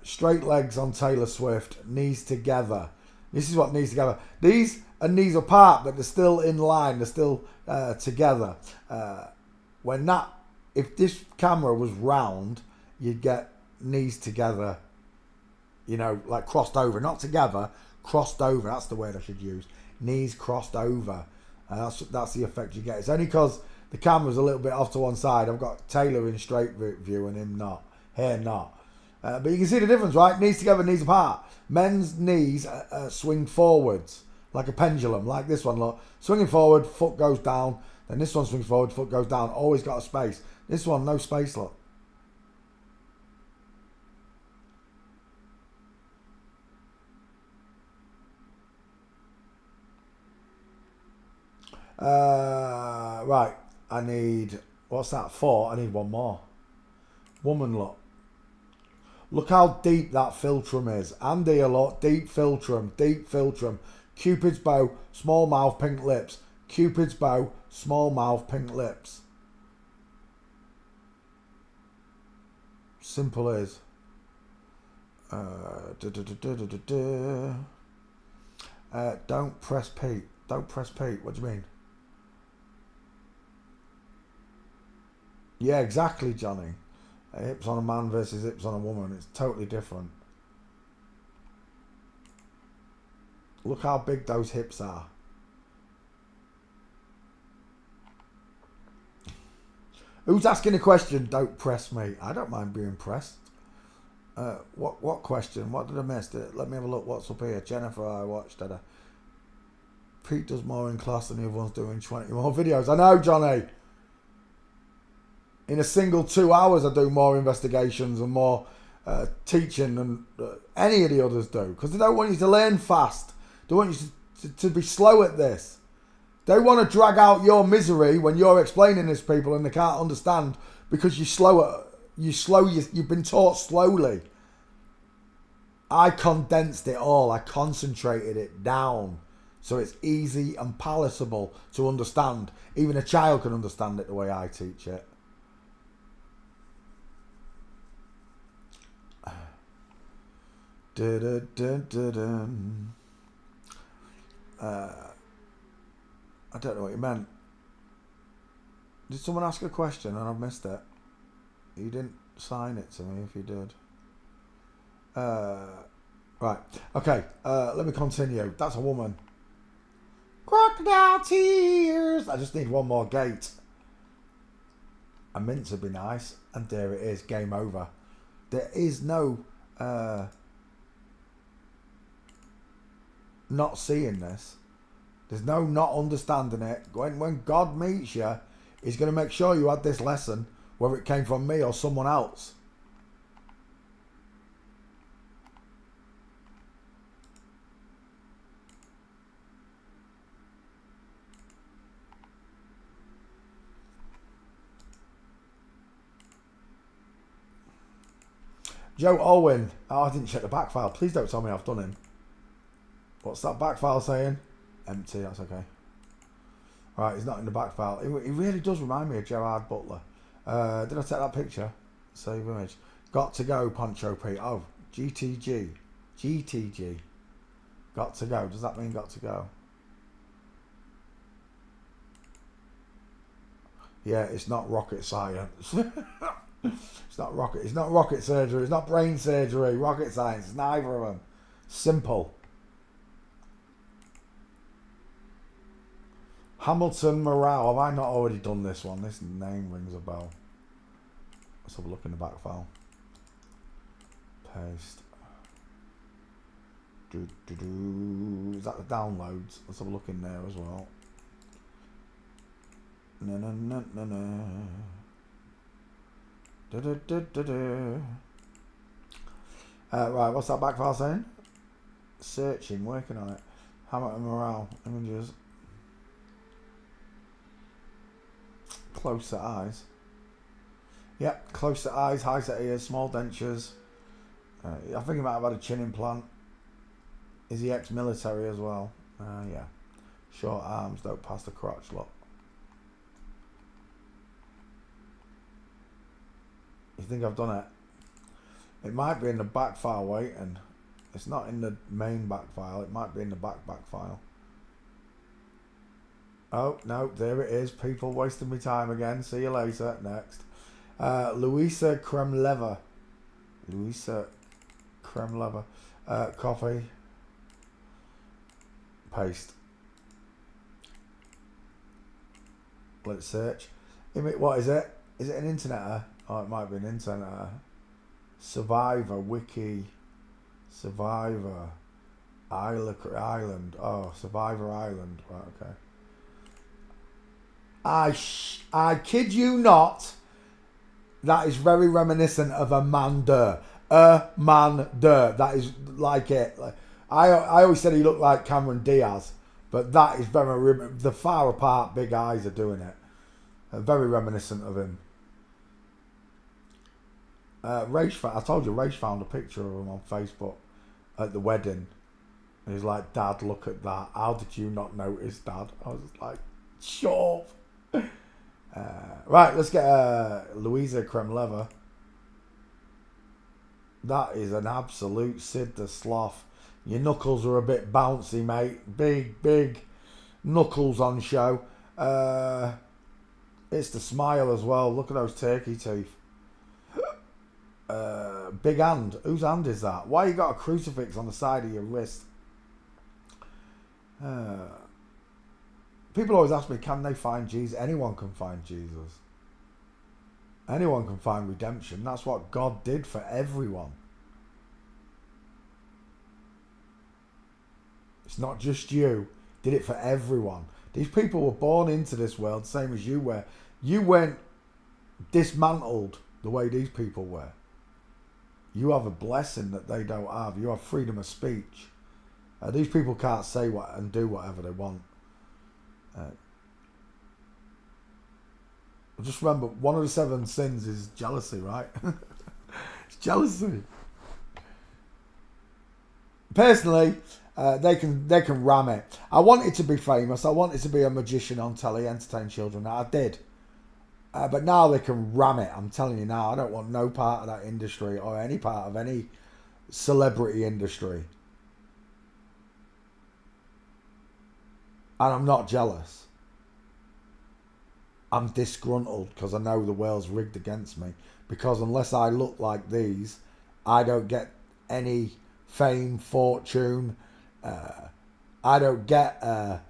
Straight legs on Taylor Swift. Knees together. This is what knees together. These are knees apart, but they're still in line. They're still together. If this camera was round, you'd get knees together. You know, like crossed over. Not together, crossed over. That's the word I should use. Knees crossed over. That's the effect you get. It's only because the camera's a little bit off to one side. I've got Taylor in straight view and him not. Here not. But you can see the difference, right? Knees together, knees apart. Men's knees swing forwards like a pendulum, like this one, look. Swinging forward, foot goes down. Then this one swings forward, foot goes down. Always got a space. This one, no space, look. Right, I need, what's that, 4? I need 1 more. Woman, look. Look how deep that philtrum is. And here, look, deep philtrum, deep philtrum. Cupid's bow, small mouth, pink lips. Cupid's bow, small mouth, pink lips. Simple as. Don't press Pete. Don't press Pete. What do you mean? Yeah, exactly, Johnny. Hips on a man versus hips on a woman. It's totally different. Look how big those hips are. Who's asking a question? Don't press me. I don't mind being pressed. What question? What did I miss? Let me have a look. What's up here? Jennifer, I watched. Pete does more in class than the other one's doing 20 more videos. I know, Johnny. In a single 2 hours, I do more investigations and more teaching than any of the others do. Because they don't want you to learn fast. They want you to be slow at this. They want to drag out your misery when you're explaining this to people and they can't understand because you're slow. You've been taught slowly. I condensed it all. I concentrated it down so it's easy and palatable to understand. Even a child can understand it the way I teach it. I don't know what you meant. Did someone ask a question and I've missed it? You didn't sign it to me if you did. Right. Okay. Let me continue. That's a woman. Crocodile tears. I just need one more gate. A mint would be nice. And there it is. Game over. There is no not seeing this. There's no not understanding it. When God meets you, He's going to make sure you had this lesson, whether it came from me or someone else. Joe Owen. Oh, I didn't check the back file. Please don't tell me I've done him. What's that back file saying? Empty, that's okay. Right, he's not in the back file. He really does remind me of Gerard Butler. Did I take that picture? Save image. Got to go, Poncho P. Oh, GTG. GTG. Got to go. Does that mean got to go? Yeah, it's not rocket science. It's not rocket surgery. It's not brain surgery. Rocket science. It's neither of them. Simple. Hamilton Morale. Have I not already done this one? This name rings a bell. Let's have a look in the back file. Paste. Is that the downloads? Let's have a look in there as well. Right, what's that back file saying? Searching, working on it. Hamilton Morale. Images. Close set eyes. Yep, close set eyes, high set ears, small dentures. I think he might have had a chin implant. Is he ex-military as well? Yeah. Short arms, don't pass the crotch, look. You think I've done it? It might be in the back file waiting. It's not in the main back file. It might be in the back file. Oh, no, there it is. People wasting my time again. See you later. Next. Louisa Kremleva. Louisa Kremleva. Copy. Paste. Let's search. What is it? Is it an interneter? Oh, it might be an interneter. Survivor. Wiki. Survivor. Island. Oh, Survivor Island. Right, okay. I kid you not, that is very reminiscent of Amanda. Amanda. That is like it. I always said he looked like Cameron Diaz, but that is very, the far apart big eyes are doing it. Very reminiscent of him. I told you Raish found a picture of him on Facebook at the wedding. And he's like, Dad, look at that. How did you not notice, Dad? I was like, shut up. Right, let's get Louisa Kremleva. That is an absolute Sid the Sloth. Your knuckles are a bit bouncy, mate. Big knuckles on show. It's the smile as well. Look at those turkey teeth. Big hand. Whose hand is that? Why you got a crucifix on the side of your wrist? People always ask me, can they find Jesus? Anyone can find Jesus. Anyone can find redemption. That's what God did for everyone. It's not just you. Did it for everyone. These people were born into this world, same as you were. You weren't dismantled the way these people were. You have a blessing that they don't have. You have freedom of speech. These people can't say what and do whatever they want. Just remember, one of the 7 sins is jealousy, right? It's jealousy. personally, they can ram it. I wanted to be famous. I wanted to be a magician on telly, entertain children. I did. But now they can ram it. I'm telling you now, I don't want no part of that industry or any part of any celebrity industry. And I'm not jealous. I'm disgruntled because I know the world's rigged against me. Because unless I look like these, I don't get any fame, fortune. I don't get a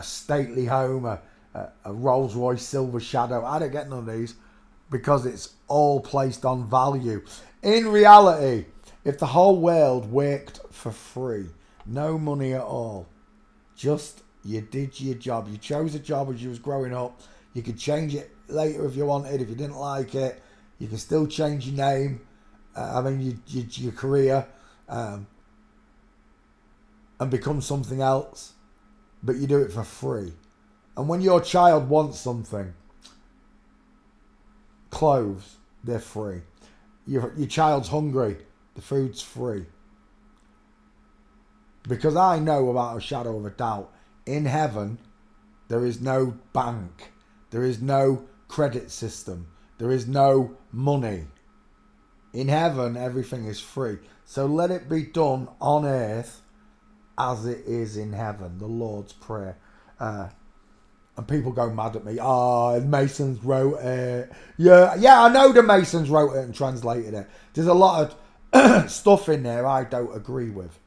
stately home, a Rolls Royce Silver Shadow. I don't get none of these because it's all placed on value. In reality, if the whole world worked for free, no money at all, just you did your job, you chose a job as you was growing up, you could change it later if you wanted, if you didn't like it, you can still change your name, your career, and become something else, but you do it for free. And when your child wants something, clothes, they're free. Your child's hungry, the food's free. Because I know without a shadow of a doubt, in heaven, there is no bank, there is no credit system, there is no money. In heaven, everything is free. So let it be done on earth as it is in heaven, the Lord's Prayer. And people go mad at me. Masons wrote it. Yeah, I know the Masons wrote it and translated it. There's a lot of stuff in there I don't agree with.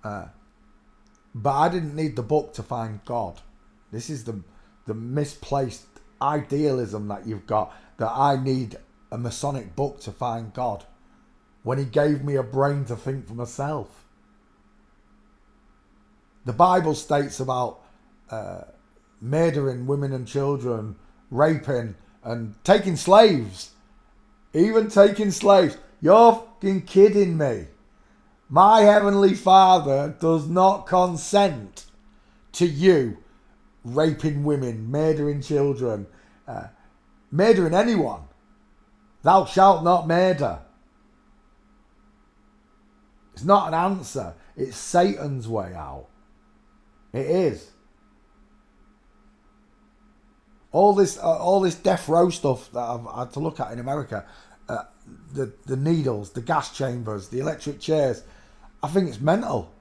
But I didn't need the book to find God. This is the misplaced idealism that you've got, that I need a Masonic book to find God, when he gave me a brain to think for myself. The Bible states about murdering women and children, raping and taking slaves. Even taking slaves. You're fucking kidding me. My Heavenly Father does not consent to you raping women, murdering children, murdering anyone. Thou shalt not murder. It's not an answer. It's Satan's way out. It is. All this death row stuff that I've had to look at in America, the needles, the gas chambers, the electric chairs, I think it's mental.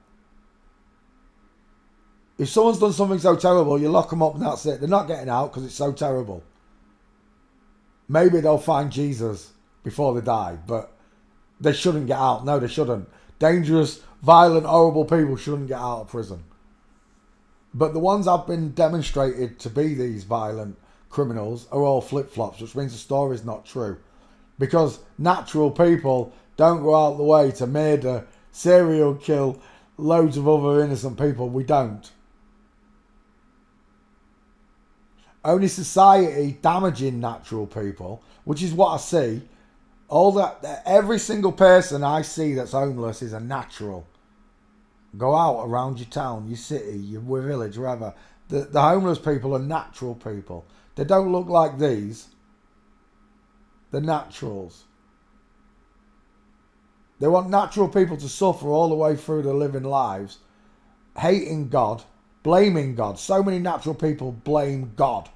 If someone's done something so terrible, you lock them up and that's it. They're not getting out because it's so terrible. Maybe they'll find Jesus before they die, but they shouldn't get out. No, they shouldn't. Dangerous, violent, horrible people shouldn't get out of prison. But the ones I've been demonstrated to be these violent criminals are all flip-flops, which means the story's not true. Because natural people don't go out the way to murder, serial kill loads of other innocent people. We don't. Only society damaging natural people, which is what I see. Every single person I see that's homeless is a natural. Go out around your town, your city, your village, wherever. The homeless people are natural people. They don't look like these. They're naturals. They want natural people to suffer all the way through their living lives, hating God, blaming God. So many natural people blame God.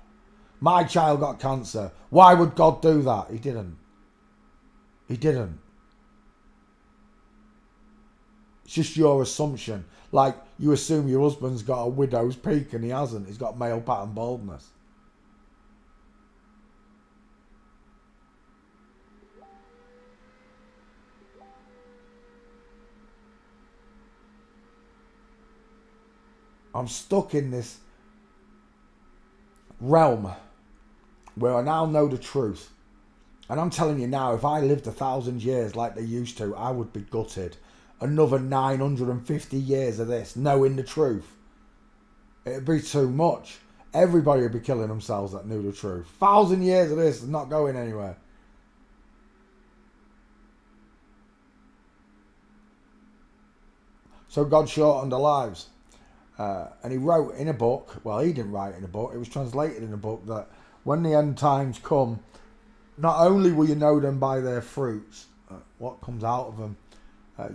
My child got cancer. Why would God do that? He didn't. He didn't. It's just your assumption. Like you assume your husband's got a widow's peak and he hasn't. He's got male pattern baldness. I'm stuck in this realm where I now know the truth. And I'm telling you now, if I lived 1,000 years like they used to, I would be gutted. Another 950 years of this, knowing the truth. It'd be too much. Everybody would be killing themselves that knew the truth. 1,000 years of this is not going anywhere. So God shortened our lives. And he wrote in a book, well, he didn't write in a book, it was translated in a book, that when the end times come, not only will you know them by their fruits, what comes out of them,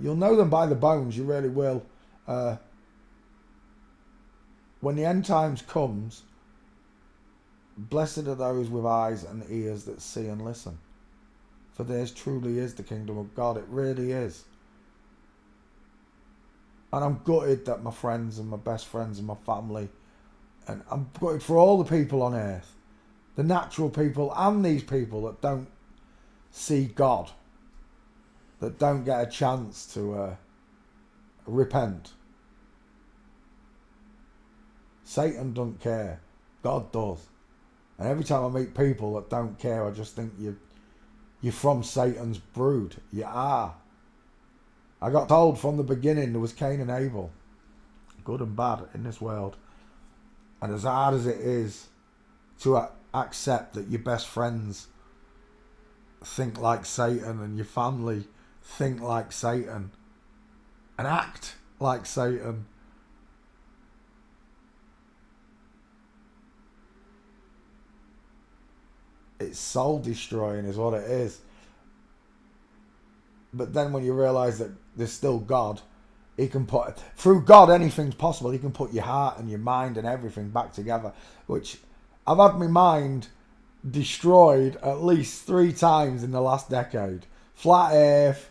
you'll know them by the bones, you really will. When the end times comes, blessed are those with eyes and ears that see and listen. For theirs truly is the kingdom of God. It really is. And I'm gutted that my friends and my best friends and my family, and I'm gutted for all the people on earth, the natural people and these people that don't see God, that don't get a chance to repent. Satan doesn't care. God does. And every time I meet people that don't care, I just think you're from Satan's brood. You are. I got told from the beginning there was Cain and Abel, good and bad in this world. And as hard as it is to accept that your best friends think like Satan and your family think like Satan and act like Satan, it's soul destroying is what it is. But then when you realise that there's still God, he can put, through God anything's possible. He can put your heart and your mind and everything back together, which I've had my mind destroyed at least 3 times in the last decade. Flat earth,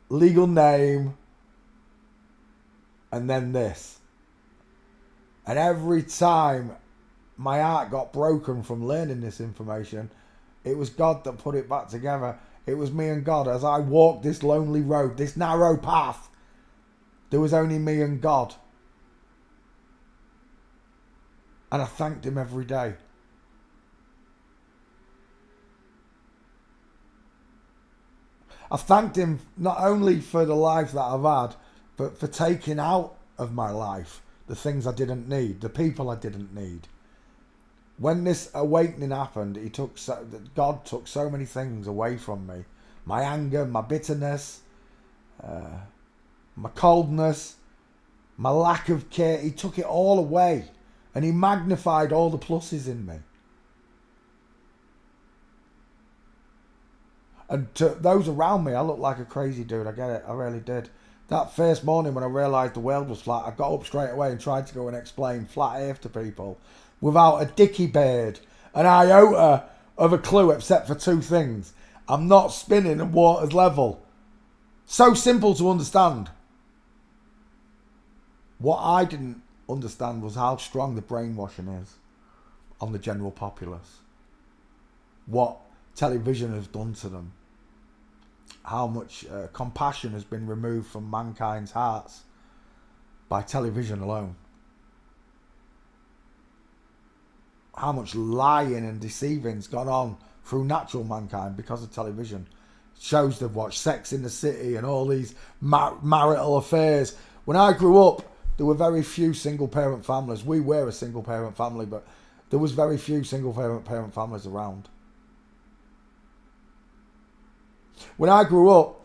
legal name, and then this. And every time my heart got broken from learning this information, it was God that put it back together. It was me and God. As I walked this lonely road, this narrow path, there was only me and God. And I thanked him every day. I thanked him not only for the life that I've had, but for taking out of my life the things I didn't need, the people I didn't need. When this awakening happened, God took so many things away from me. My anger, my bitterness, my coldness, my lack of care. He took it all away. And he magnified all the pluses in me. And to those around me, I looked like a crazy dude. I get it. I really did. That first morning when I realised the world was flat, I got up straight away and tried to go and explain flat earth to people without a dicky bird, an iota of a clue except for 2 things. I'm not spinning and water's level. So simple to understand. What I didn't understand was how strong the brainwashing is on the general populace. What television has done to them. How much compassion has been removed from mankind's hearts by television alone. How much lying and deceiving's gone on through natural mankind because of television. Shows they've watched, Sex in the City and all these marital affairs. When I grew up, there were very few single parent families. We were a single parent family, but there was very few single parent families around. When I grew up,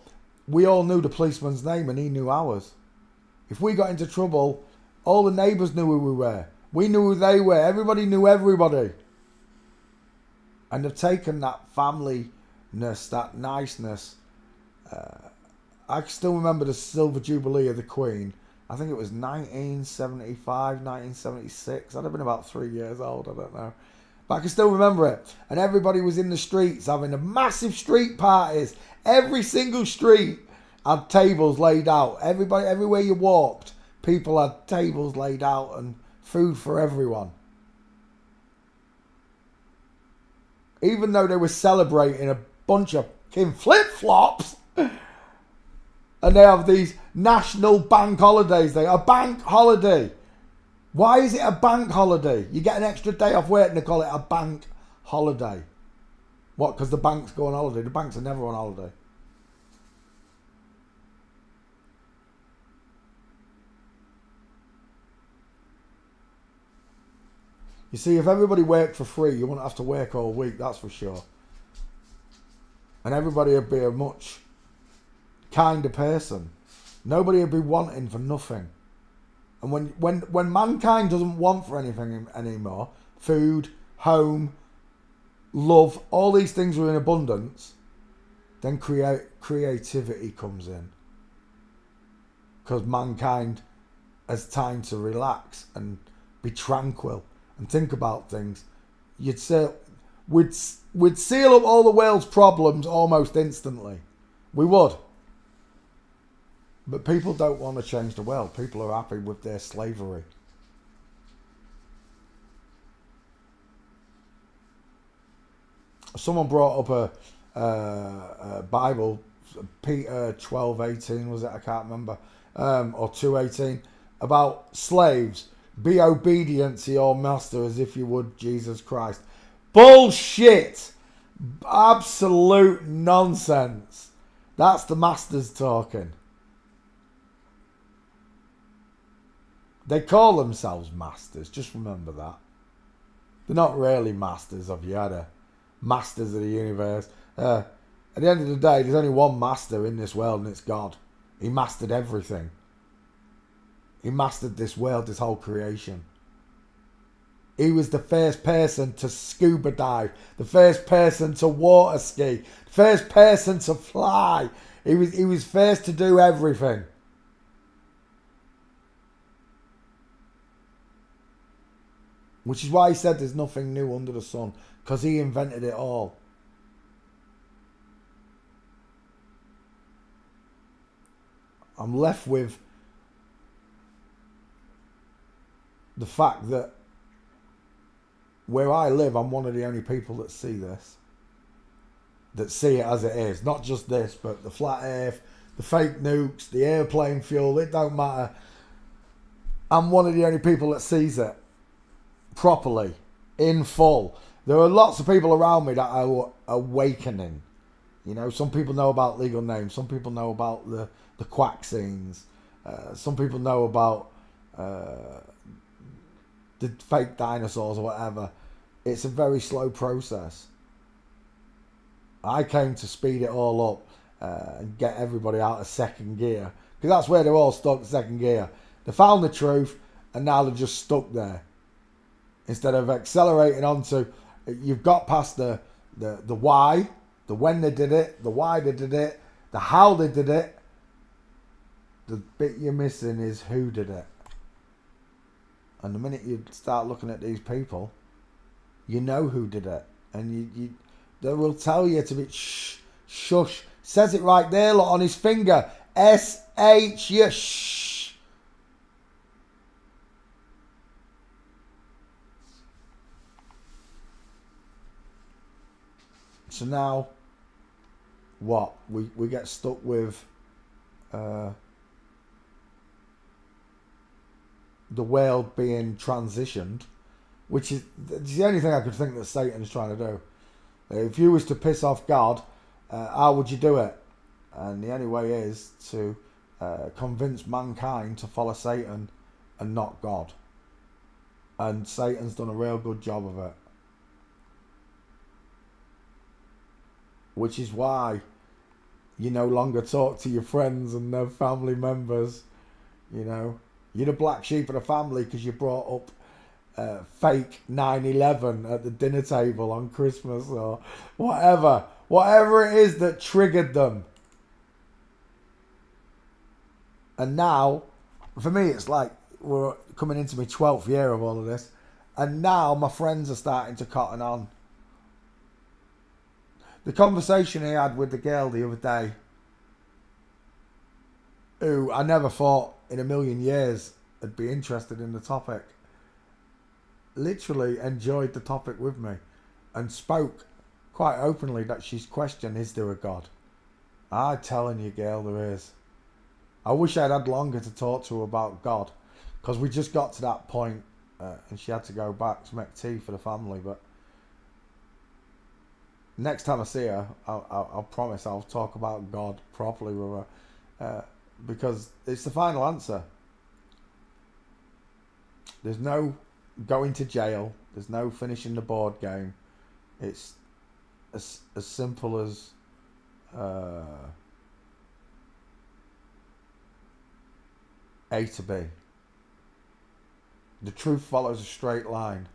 we all knew the policeman's name and he knew ours. If we got into trouble, all the neighbours knew who we were. We knew who they were. Everybody knew everybody. And they've taken that family-ness, that niceness. I can still remember the Silver Jubilee of the Queen. I think it was 1975, 1976. I'd have been about 3 years old, I don't know. But I can still remember it. And everybody was in the streets having a massive street parties. Every single street had tables laid out. Everybody, everywhere you walked, people had tables laid out and food for everyone. Even though they were celebrating a bunch of flip-flops, and they have these national bank holidays. A bank holiday. Why is it a bank holiday? You get an extra day off work and they call it a bank holiday. What? Because the banks go on holiday. The banks are never on holiday. You see, if everybody worked for free, you wouldn't have to work all week, that's for sure. And everybody would be a much kinder person. Nobody would be wanting for nothing. And when mankind doesn't want for anything anymore, food, home, love, all these things are in abundance, then creativity comes in. Because mankind has time to relax and be tranquil and think about things. You'd say we'd seal up all the world's problems almost instantly. We would. But people don't want to change the world. People are happy with their slavery. Someone brought up a Bible, Peter 12:18 was it? I can't remember, or 2:18, about slaves. Be obedient to your master as if you would Jesus Christ. Bullshit! Absolute nonsense. That's the masters talking. They call themselves masters. Just remember that. They're not really masters of Yada. Masters of the universe. At the end of the day, there's only one master in this world, and it's God. He mastered everything. He mastered this world, this whole creation. He was the first person to scuba dive, the first person to water ski, the first person to fly. He was first to do everything. Which is why he said there's nothing new under the sun, because he invented it all. I'm left with the fact that where I live, I'm one of the only people that see this. That see it as it is. Not just this, but the flat earth, the fake nukes, the airplane fuel, it don't matter. I'm one of the only people that sees it properly, in full. There are lots of people around me that are awakening. You know, some people know about legal names. Some people know about the quack scenes. Some people know about the fake dinosaurs or whatever. It's a very slow process. I came to speed it all up and get everybody out of second gear, because that's where they're all stuck, second gear. They found the truth and now they're just stuck there. Instead of accelerating onto, you've got past the why, the when they did it, the why they did it, the how they did it. The bit you're missing is who did it. And the minute you start looking at these people, you know who did it. And you they will tell you to be shush. Says it right there, look, on his finger. S-H, yeah, shh. So now, what? We get stuck with the world being transitioned, which is the only thing I could think that Satan's trying to do. If you was to piss off God, how would you do it? And the only way is to convince mankind to follow Satan and not God. And Satan's done a real good job of it. Which is why you no longer talk to your friends and their family members. You know, you're the black sheep of the family because you brought up fake 9/11 at the dinner table on Christmas or whatever it is that triggered them. And now, for me, it's like we're coming into my 12th year of all of this, and now my friends are starting to cotton on. The conversation I had with the girl the other day, who I never thought in a million years would be interested in the topic, literally enjoyed the topic with me and spoke quite openly that she's questioned, is there a God? I'm telling you, girl, there is. I wish I'd had longer to talk to her about God, because we just got to that point and she had to go back to make tea for the family. But next time I see her, I'll promise I'll talk about God properly with her, because it's the final answer. There's no going to jail. There's no finishing the board game. It's as simple as A to B. The truth follows a straight line.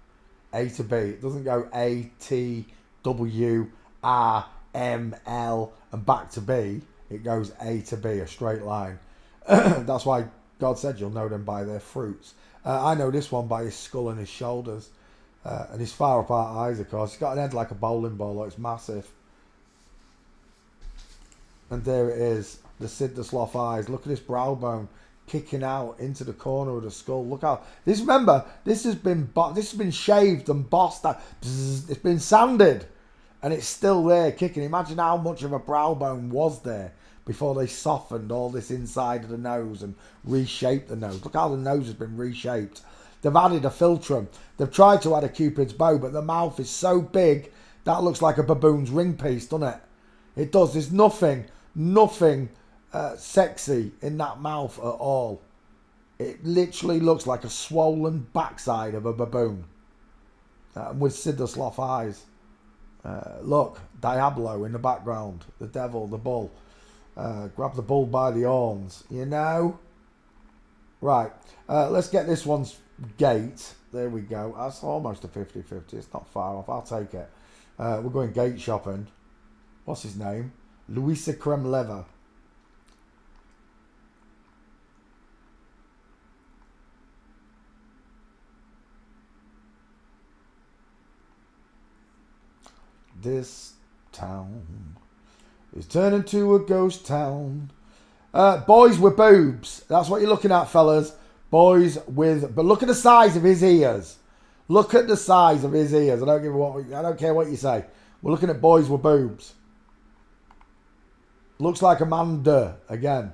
A to B. It doesn't go A, T, W, R, M, L, and back to B, it goes A to B, a straight line. That's why God said you'll know them by their fruits. I know this one by his skull and his shoulders. And his far apart eyes, of course. He's got an head like a bowling ball, it's massive. And there it is, the Sid the Sloth eyes. Look at this brow bone kicking out into the corner of the skull. Look how this. Remember, this has been shaved and bossed. It's been sanded, and it's still there kicking. Imagine how much of a brow bone was there before they softened all this inside of the nose and reshaped the nose. Look how the nose has been reshaped. They've added a philtrum. They've tried to add a Cupid's bow, but the mouth is so big that looks like a baboon's ring piece, doesn't it? It does. There's nothing sexy in that mouth at all. It literally looks like a swollen backside of a baboon with Sid the Sloth eyes. Look, Diablo in the background, the devil, the bull. Grab the bull by the horns, you know. Right, let's get this one's gate. There we go. That's almost a 50-50. It's not far off. I'll take it. We're going gate shopping. What's his name? Louisa Kremleva. This town is turning to a ghost town. Boys with boobs. That's what you're looking at, fellas. Boys with... But look at the size of his ears. Look at the size of his ears. I don't care what you say. We're looking at boys with boobs. Looks like Amanda again,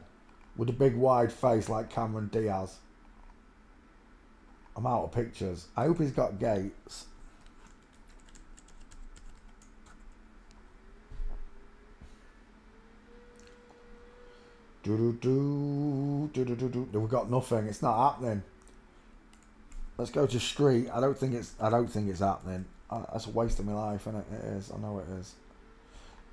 with a big wide face like Cameron Diaz. I'm out of pictures. I hope he's got gates. We've got nothing. It's not happening. Let's go to street. I don't think it's happening. That's a waste of my life, isn't it? It is. I know it is.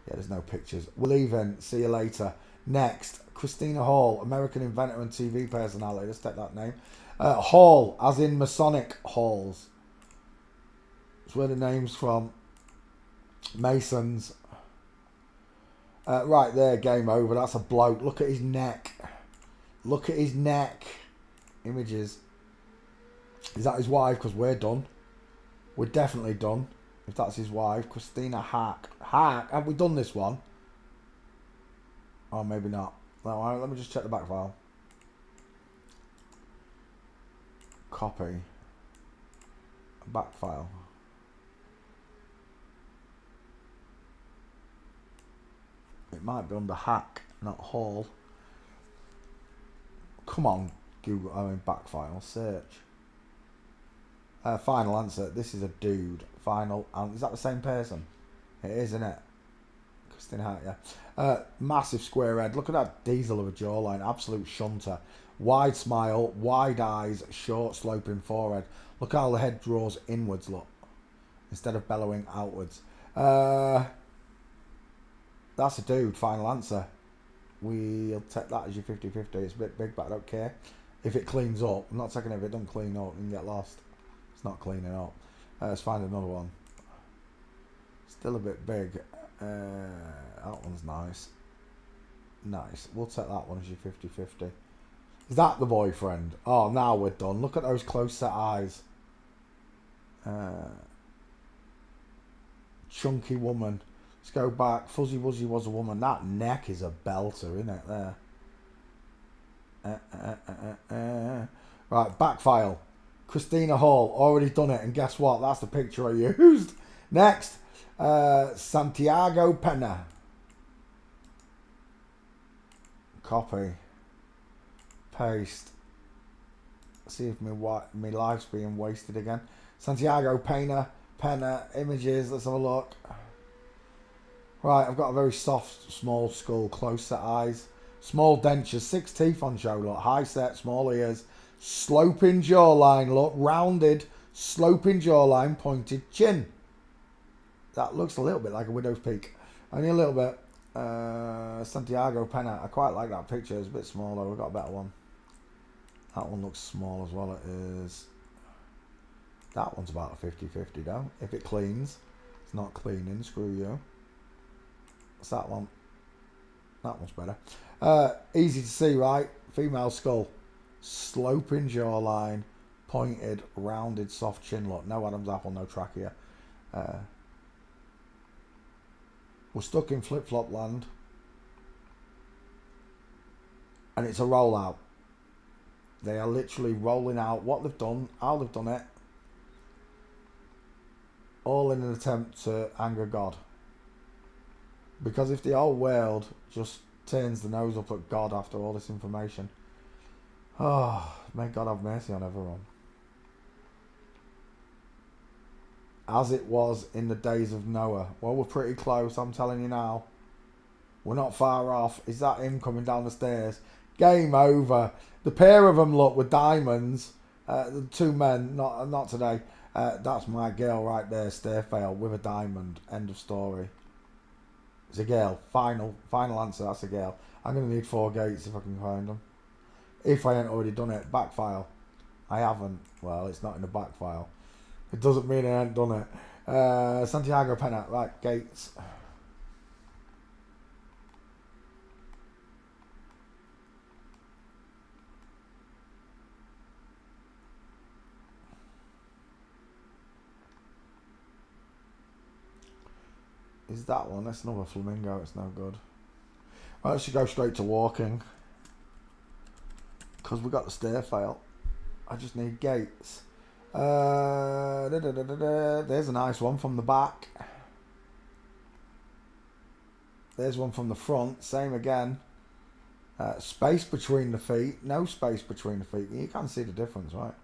Yeah, there's no pictures. We're leaving. See you later. Next, Christina Hall, American inventor and TV personality. Let's take that name. Hall, as in Masonic halls. That's where the name's from. Masons. Right there, game over. That's a bloke. Look at his neck. Look at his neck. Images. Is that his wife? Because we're done. We're definitely done. If that's his wife. Christina Hack. Hack? Have we done this one? Oh, maybe not. No, let me just check the back file. Copy. Back file. It might be under Hack, not Hall. Come on, Google. Back file. Search. Final answer. This is a dude. Final. Is that the same person? It is, isn't it? Christina Hart, yeah. Massive square head. Look at that diesel of a jawline. Absolute shunter. Wide smile. Wide eyes. Short sloping forehead. Look how the head draws inwards, look. Instead of bellowing outwards. That's a dude. Final answer. We'll take that as your 50-50. It's a bit big, but I don't care. If it cleans up. I'm not taking it if it doesn't clean up. You can get lost. It's not cleaning up. Let's find another one. Still a bit big. That one's nice. Nice. We'll take that one as your 50-50. Is that the boyfriend? Oh, now we're done. Look at those close set eyes. Chunky woman. Let's go back. Fuzzy Wuzzy was a woman. That neck is a belter, isn't it? There. Right, back file. Christina Hall. Already done it. And guess what? That's the picture I used. Next. Santiago Pena. Copy. Paste. See if my life's being wasted again. Santiago Pena. Images. Let's have a look. Right, I've got a very soft, small skull, close set eyes, small dentures, 6 teeth on show, look, high set, small ears, sloping jawline, look, rounded, sloping jawline, pointed chin. That looks a little bit like a widow's peak. Only a little bit. Santiago Pena, I quite like that picture, it's a bit smaller, we've got a better one. That one looks small as well, it is. That one's about a 50-50 though, if it cleans. It's not cleaning. Screw you. What's that one? That one's better. Easy to see, right? Female skull. Sloping jawline. Pointed, rounded, soft chin look. No Adam's apple, no trachea. We're stuck in flip-flop land. And it's a rollout. They are literally rolling out what they've done, how they've done it. All in an attempt to anger God. Because if the whole world just turns the nose up at God after all this information, oh, may God have mercy on everyone. As it was in the days of Noah. Well, we're pretty close, I'm telling you now. We're not far off. Is that him coming down the stairs? Game over. The pair of them, look, with diamonds. The two men, not today. That's my girl right there, Stairfail, with a diamond. End of story. It's a girl. Final answer, that's a girl. I'm going to need 4 gates if I can find them. If I ain't already done it. Back file. I haven't. Well, it's not in the back file. It doesn't mean I ain't done it. Santiago Pena. Right, gates. Is that one? That's another flamingo. It's no good. Right, I should go straight to walking. Because we got the stair fail. I just need gates. There's a nice one from the back. There's one from the front. Same again. Space between the feet. No space between the feet. You can't see the difference, right?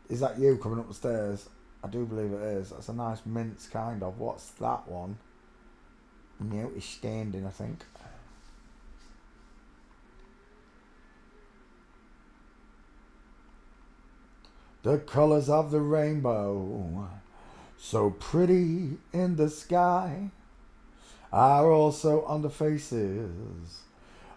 Is that you coming up the stairs? I do believe it is. That's a nice mince, kind of. What's that one? No, it's standing, I think. The colours of the rainbow, so pretty in the sky, are also on the faces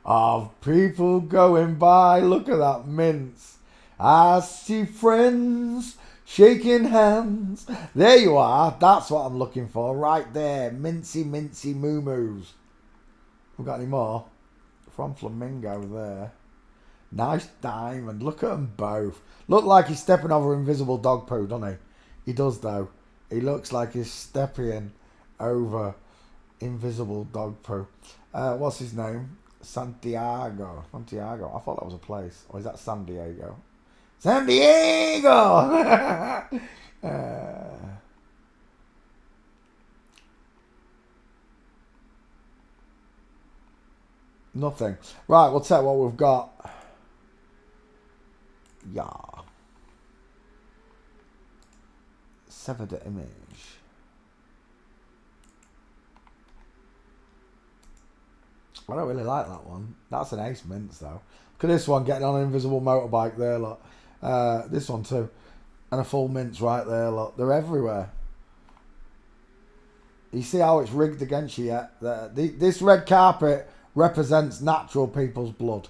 of people going by. Look at that mince. I see friends shaking hands. There you are. That's what I'm looking for. Right there. Mincy, mincy moo-moos. We've got any more? From Flamingo there. Nice diamond. Look at them both. Look like he's stepping over invisible dog poo, doesn't he? He does, though. He looks like he's stepping over invisible dog poo. What's his name? Santiago. Santiago. I thought that was a place. Or is that San Diego? San Diego! Nothing. Right, we'll take what we've got. Yeah. Sever the image. I don't really like that one. That's an ace mince, though. Look at this one getting on an invisible motorbike there, look. This one too. And a full mince right there, look. They're everywhere. You see how it's rigged against you yet? This red carpet represents natural people's blood.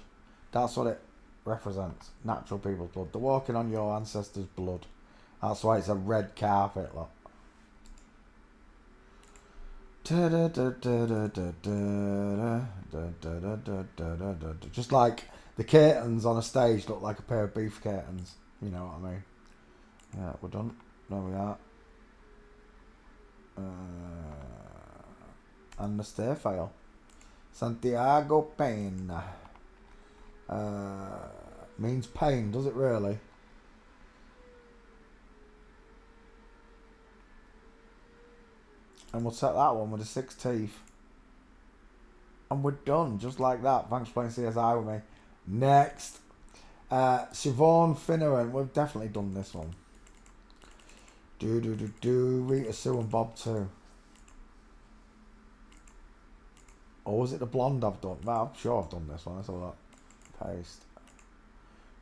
That's what it represents. Natural people's blood. They're walking on your ancestors' blood. That's why it's a red carpet, look. Just like the curtains on a stage look like a pair of beef curtains. You know what I mean? Yeah, we're done. There we are. And the stair fail. Santiago Pena. Means pain, does it really? And we'll set that one with the 6 teeth. And we're done, just like that. Thanks for playing CSI with me. Next. Siobhan Finneran. We've definitely done this one. Rita, Sue and Bob too. Or was it the blonde I've done? No, I'm sure I've done this one. Let's have a look. Paste.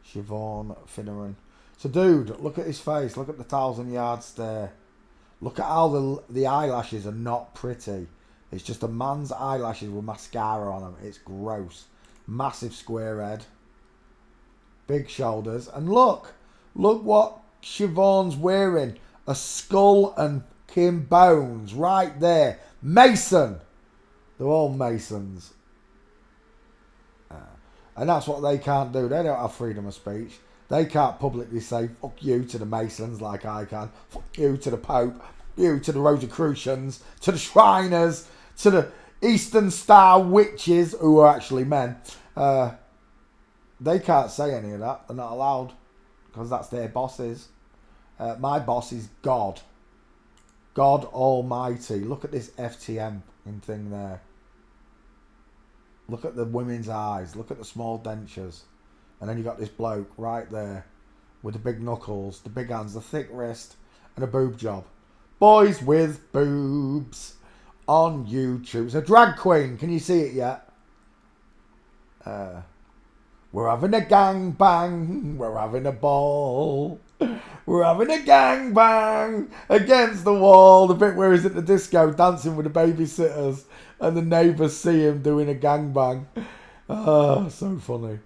Siobhan Finneran. So dude, look at his face. Look at the 1,000-yard stare. Look at how the eyelashes are not pretty. It's just a man's eyelashes with mascara on them. It's gross. Massive square head. Big shoulders. And look what Siobhan's wearing. A skull and fucking bones right there. Mason. They're all Masons. And that's what they can't do. They don't have freedom of speech. They can't publicly say, fuck you to the Masons like I can. Fuck you to the Pope. Fuck you to the Rosicrucians. To the Shriners. To the Eastern Star Witches, who are actually men. They can't say any of that. They're not allowed. Because that's their bosses. My boss is God. God Almighty. Look at this FTM thing there. Look at the women's eyes. Look at the small dentures. And then you got this bloke right there with the big knuckles, the big hands, the thick wrist, and a boob job. Boys with boobs on YouTube. It's a drag queen. Can you see it yet? We're having a gang bang. We're having a ball. We're having a gang bang against the wall. The bit where he's at the disco dancing with the babysitters and the neighbours see him doing a gang bang. Oh, so funny.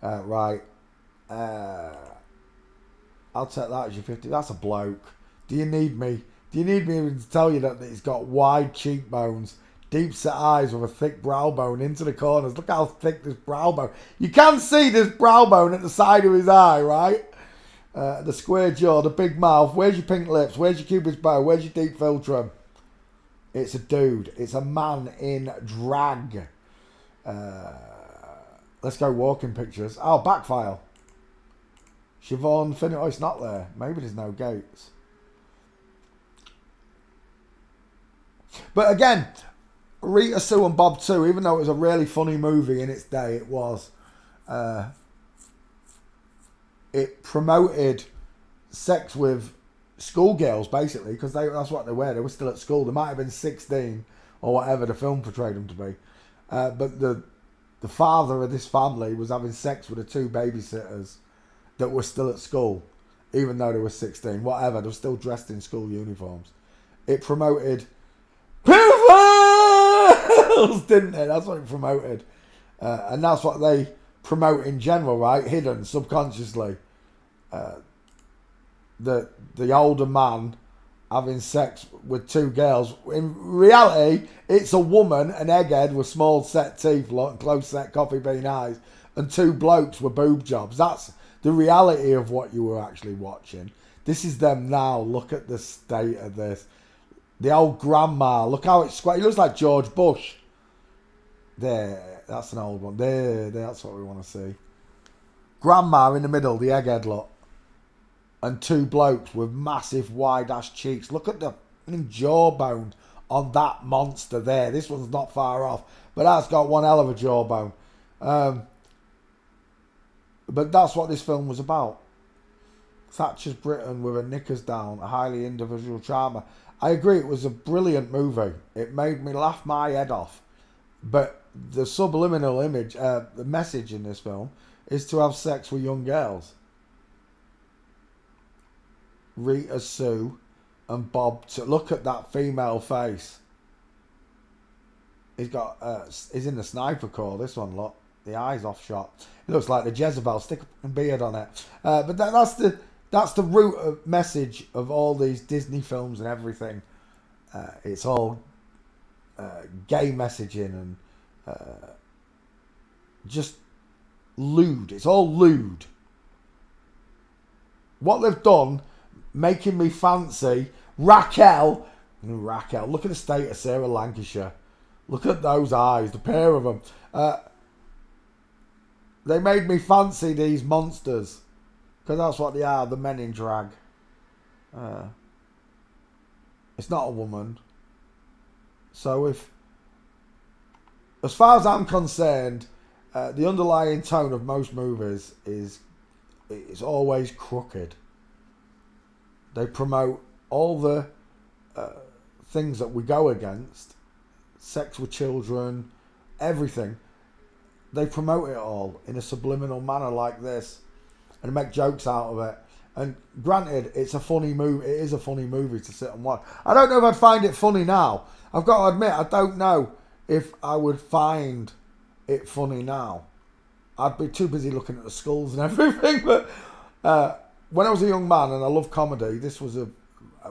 Right. I'll take that as your 50. That's a bloke. Do you need me? Do you need me to tell you that he's got wide cheekbones, deep set eyes with a thick brow bone into the corners? Look how thick this brow bone. You can see this brow bone at the side of his eye, right? The square jaw, the big mouth. Where's your pink lips? Where's your cupid's bow? Where's your deep philtrum? It's a dude. It's a man in drag. Let's go walking pictures. Oh, back file. Siobhan Finney. Oh, it's not there. Maybe there's no gates. But again, Rita Sue and Bob 2, even though it was a really funny movie in its day, it was. It promoted sex with schoolgirls, basically, because that's what they were. They were still at school. They might have been 16 or whatever the film portrayed them to be. But the father of this family was having sex with the two babysitters that were still at school, even though they were 16. Whatever, they were still dressed in school uniforms. It promoted pedophiles, didn't it? That's what it promoted. And that's what they promote in general, right? Hidden, subconsciously. The older man having sex with two girls. In reality, it's a woman, an egghead with small set teeth, close set coffee bean eyes, and two blokes with boob jobs. That's the reality of what you were actually watching. This is them now. Look at the state of this. The old grandma. Look how it's square. He looks like George Bush. There. That's an old one. There. That's what we want to see. Grandma in the middle, the egghead lot. And two blokes with massive wide-ass cheeks. Look at the jawbone on that monster there. This one's not far off. But that's got one hell of a jawbone. But that's what this film was about. Thatcher's Britain with her knickers down. A highly individual charmer. I agree, it was a brilliant movie. It made me laugh my head off. But the subliminal image, the message in this film is to have sex with young girls. Rita Sue and Bob. Look at that female face. He's got. He's in the Sniper Corps. This one, look. The eyes off shot. It looks like the Jezebel. Stick a beard on it. But that's the root of message of all these Disney films and everything. It's all gay messaging and just lewd. It's all lewd. What they've done, making me fancy Raquel. Look at the state of Sarah Lancashire. Look at those eyes, the pair of them. They made me fancy these monsters. Because that's what they are, the men in drag. It's not a woman. So as far as I'm concerned, the underlying tone of most movies is always crooked. They promote all the things that we go against. Sex with children, everything. They promote it all in a subliminal manner like this. And make jokes out of it. And granted, it's a funny movie. It is a funny movie to sit and watch. I don't know if I'd find it funny now. I've got to admit, I don't know if I would find it funny now. I'd be too busy looking at the skulls and everything. But when I was a young man and I loved comedy, this was a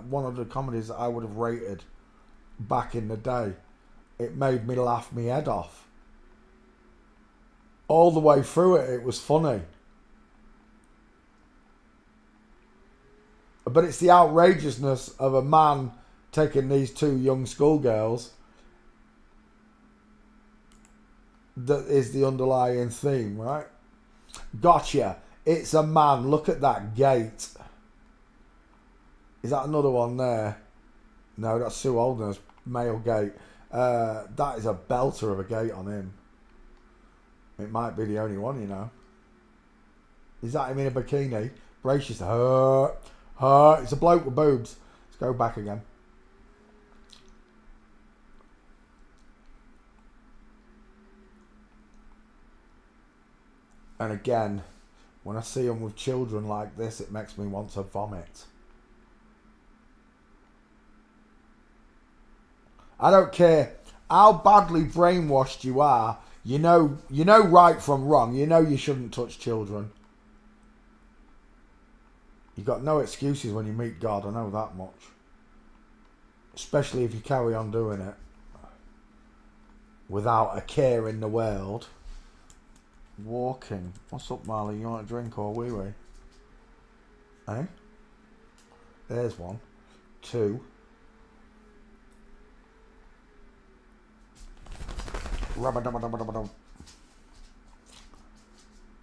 one of the comedies that I would have rated back in the day. It made me laugh my head off. All the way through it, it was funny. But it's the outrageousness of a man taking these two young schoolgirls that is the underlying theme, right? Gotcha. It's a man. Look at that gait. Is that another one there? No, that's Sue Alden's male gait. That is a belter of a gait on him. It might be the only one, you know. Is that him in a bikini? Brace yourself. It's a bloke with boobs. Let's go back again. And again, when I see them with children like this, it makes me want to vomit. I don't care how badly brainwashed you are. You know right from wrong. You know you shouldn't touch children. You got no excuses when you meet God. I know that much. Especially if you carry on doing it without a care in the world. Walking. What's up, Marley? You want a drink or wee-wee? Eh? There's one. Two. Rubba-dubba-dubba-dubba-dub.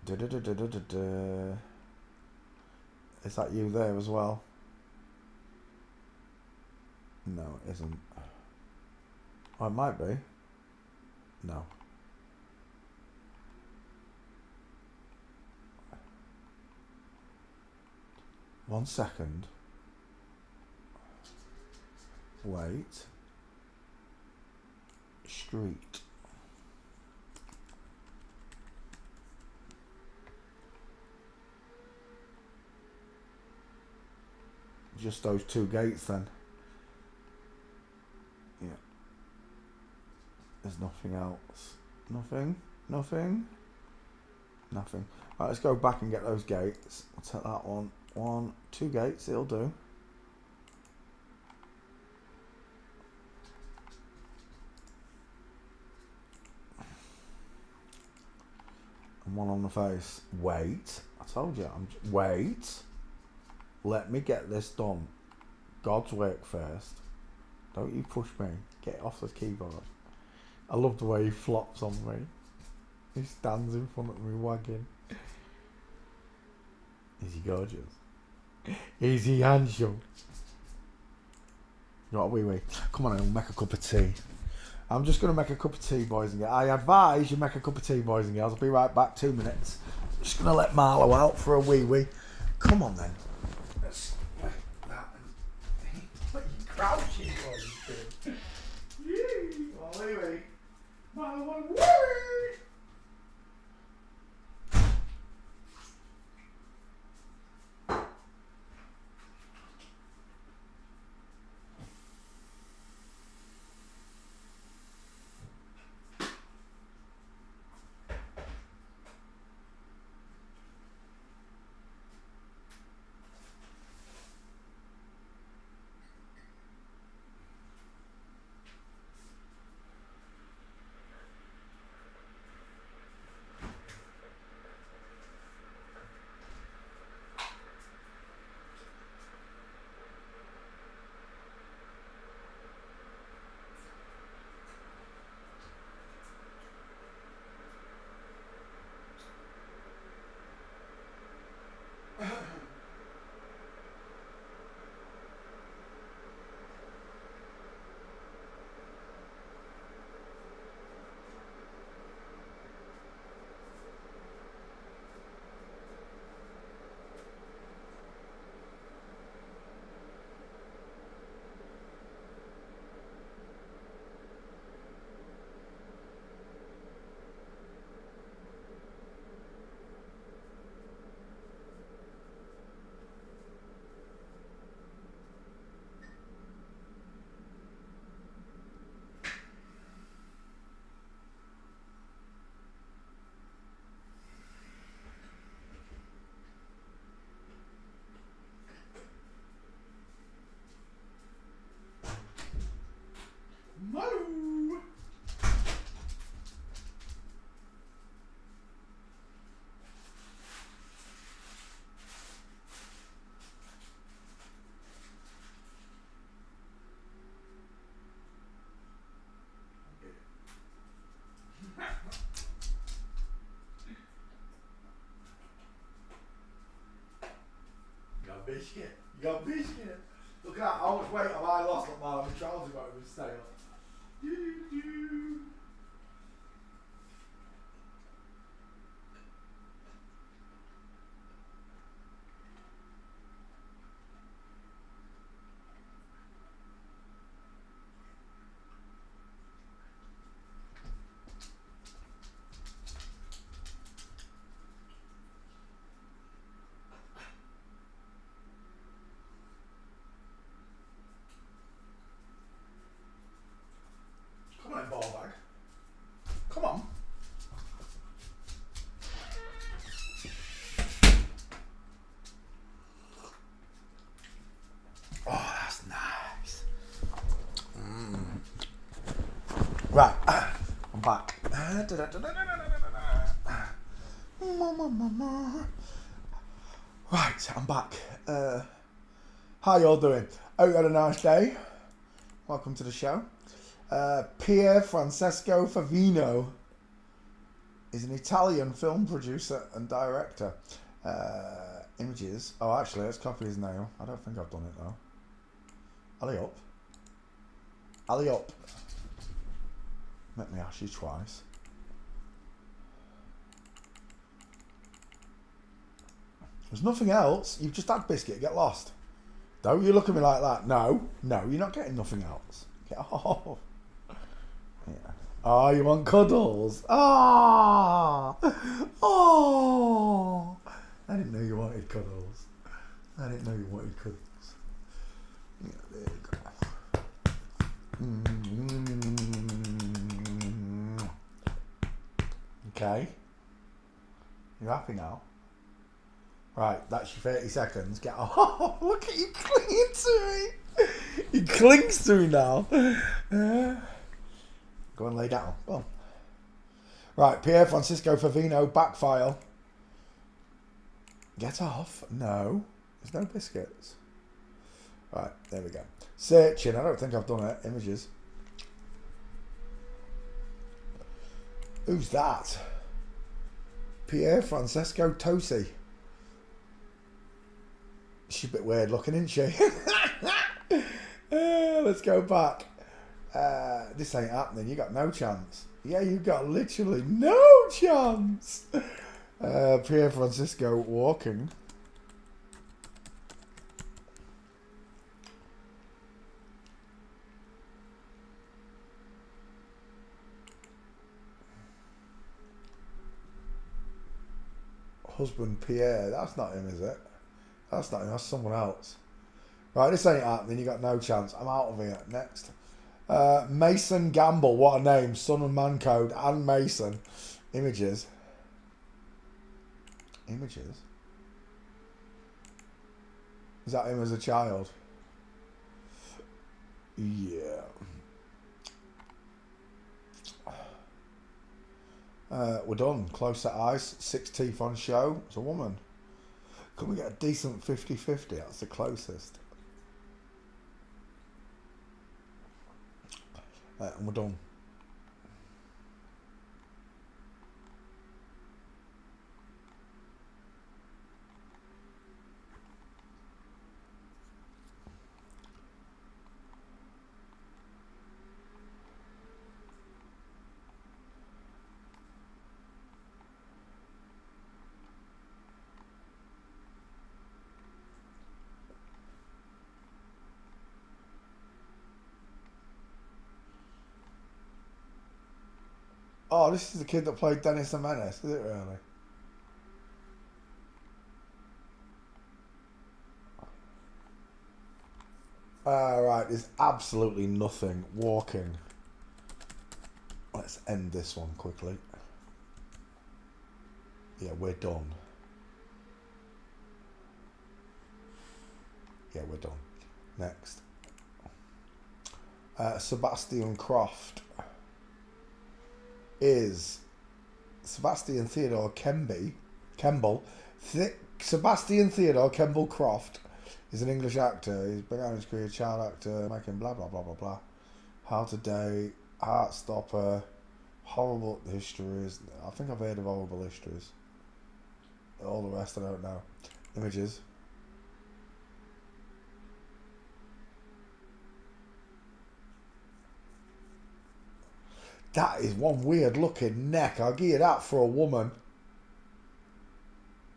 Da-da-da-da-da-da. Is that you there as well? No, it isn't. Oh, it might be. No. One second. Wait. Street. Just those two gates then. Yeah. There's nothing else. Nothing? Nothing? Nothing. Right, let's go back and get those gates. I'll take that one. One, two gates, it'll do. And one on the face. Wait. I told you. Wait. Let me get this done. God's work first. Don't you push me. Get off the keyboard. I love the way he flops on me. He stands in front of me wagging. Is he gorgeous? Is he handsome? You know what, wee. Come on, I'll make a cup of tea. I'm just going to make a cup of tea, boys and girls. I advise you make a cup of tea, boys and girls. I'll be right back. 2 minutes. Just going to let Marlo out for a wee. Come on, then. Let's make that. What are you crouching for? Oh, wee. Marlo, wee. biscuit. You got biscuit. Look at how much weight have I lost? Look, man, my trousers got even stale. Come on, ball bag. Come on. Oh, that's nice. Right, I'm back. Right, I'm back. How y'all doing? Hope you had a nice day. Welcome to the show. Pier Francesco Favino is an Italian film producer and director. Images. Oh, actually, let's copy his name. I don't think I've done it though. Alley up. Alley up. Let me ask you twice. There's nothing else. You've just had biscuit. Get lost. Don't you look at me like that. No, you're not getting nothing else. Get off. Yeah. Oh, you want cuddles? Ah. Oh. I didn't know you wanted cuddles. I didn't know you wanted cuddles. Yeah, there you go. Okay. You happy now? Right, that's your 30 seconds. Get off. Oh, look at you clinging to me. He clings to me now. Go and lay down. Go on. Right, Pier Francesco Favino, back file. Get off. No. There's no biscuits. Right, there we go. Searching. I don't think I've done it. Images. Who's that? Pier Francesco Tosi. She's a bit weird looking, isn't she? Let's go back. This ain't happening. You got no chance. Yeah, you got literally no chance. Pier Francesco walking. Husband Pierre. That's not him, is it? That's not him. That's someone else. Right, this ain't happening. You got no chance. I'm out of here. Next. Mason Gamble. What a name. Son of Man Code and Mason. Images. Images? Is that him as a child? Yeah. We're done. Close set eyes. 6 teeth on show. It's a woman. Can we get a decent 50-50? That's the closest. And we're done. Oh, this is the kid that played Dennis the Menace, is it really? Right, there's absolutely nothing. Walking. Let's end this one quickly. Yeah, we're done. Yeah, we're done. Next. Sebastian Croft is Sebastian Theodore Kemble. Sebastian Theodore Kemble Croft is an English actor. He's began his career as a child actor, making blah blah blah blah blah. How to Date, Heartstopper, Horrible Histories. I think I've heard of Horrible Histories. All the rest I don't know. Images. That is one weird looking neck. I'll give you that for a woman.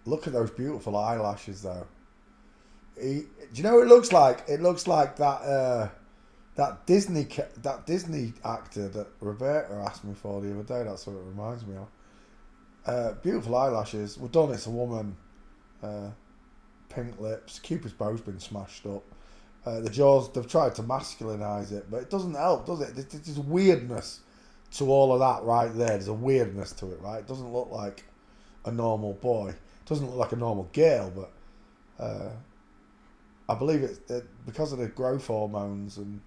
Look at those beautiful eyelashes, though. Do you know what it looks like? It looks like that Disney actor that Roberta asked me for the other day. That's what it reminds me of. Beautiful eyelashes. Well done. It's a woman. Pink lips. Cupid's bow's been smashed up. The jaws. They've tried to masculinize it, but it doesn't help, does it? There's a weirdness to all of that right there. There's a weirdness to it, right? It doesn't look like a normal boy. It doesn't look like a normal girl, but I believe it's because of the growth hormones and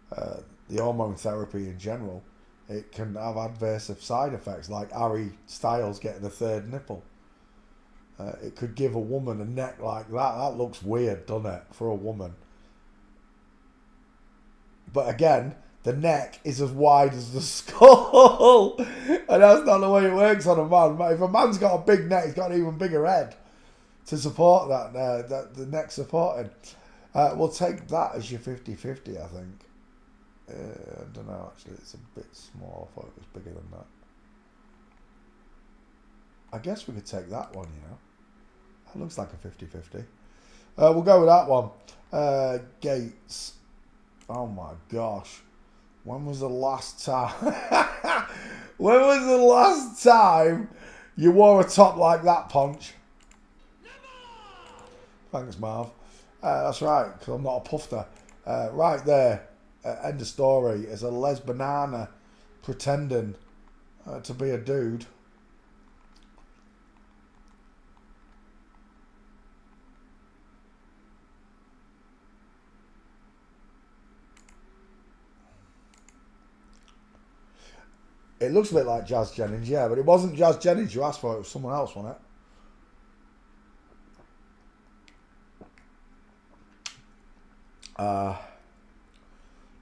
the hormone therapy in general. It can have adverse side effects, like Harry Styles getting a third nipple. It could give a woman a neck like that. That looks weird, doesn't it, for a woman? But again, the neck is as wide as the skull. And that's not the way it works on a man. But if a man's got a big neck, he's got an even bigger head to support that the neck supporting. We'll take that as your 50-50, I think. I don't know, actually, it's a bit small. I thought it was bigger than that. I guess we could take that one, you know. That looks like a 50-50. We'll go with that one. Gates. Oh my gosh. When was the last time? When was the last time you wore a top like that, Punch? Thanks, Marv. That's right, because I'm not a puffer. Right there, end of story, is a Les Banana pretending to be a dude. It looks a bit like Jazz Jennings, yeah, but it wasn't Jazz Jennings you asked for, it was someone else, wasn't it?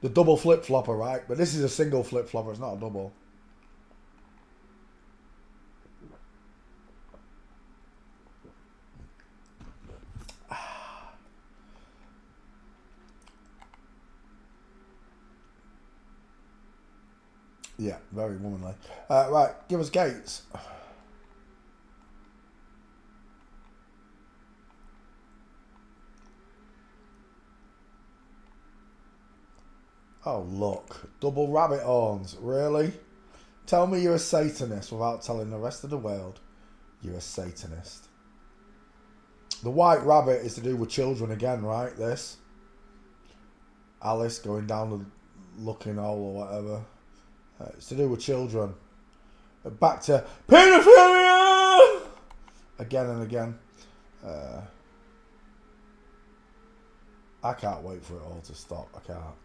The double flip-flopper, right? But this is a single flip-flopper, it's not a double. Yeah, very womanly. Right, give us Gates. Oh, look. Double rabbit horns. Really? Tell me you're a Satanist without telling the rest of the world you're a Satanist. The white rabbit is to do with children again, right? This. Alice going down the looking hole or whatever. It's to do with children. Back to pedophilia! Again and again. I can't wait for it all to stop. I can't.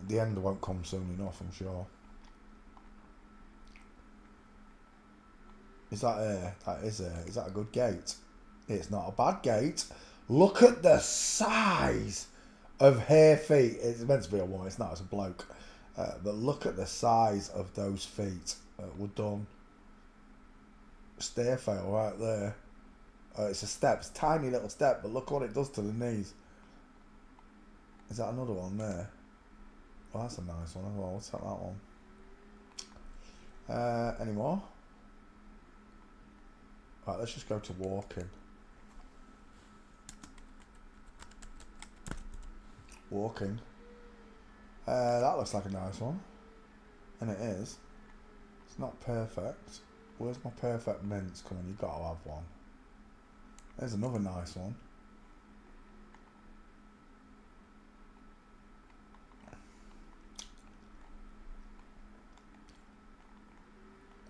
The end won't come soon enough, I'm sure. Is that air? That is air. Is that a good gate? It's not a bad gate. Look at the size of her feet. It's meant to be a woman. It's not. It's a bloke. But look at the size of those feet. We're done. Stair fail right there. It's a step. It's a tiny little step, but look what it does to the knees. Is that another one there? Well, that's a nice one as well. Let's take that one. Any more? Right, let's just go to walking. Walking. That looks like a nice one. And it is. It's not perfect. Where's my perfect mints? Come on, you've got to have one. There's another nice one.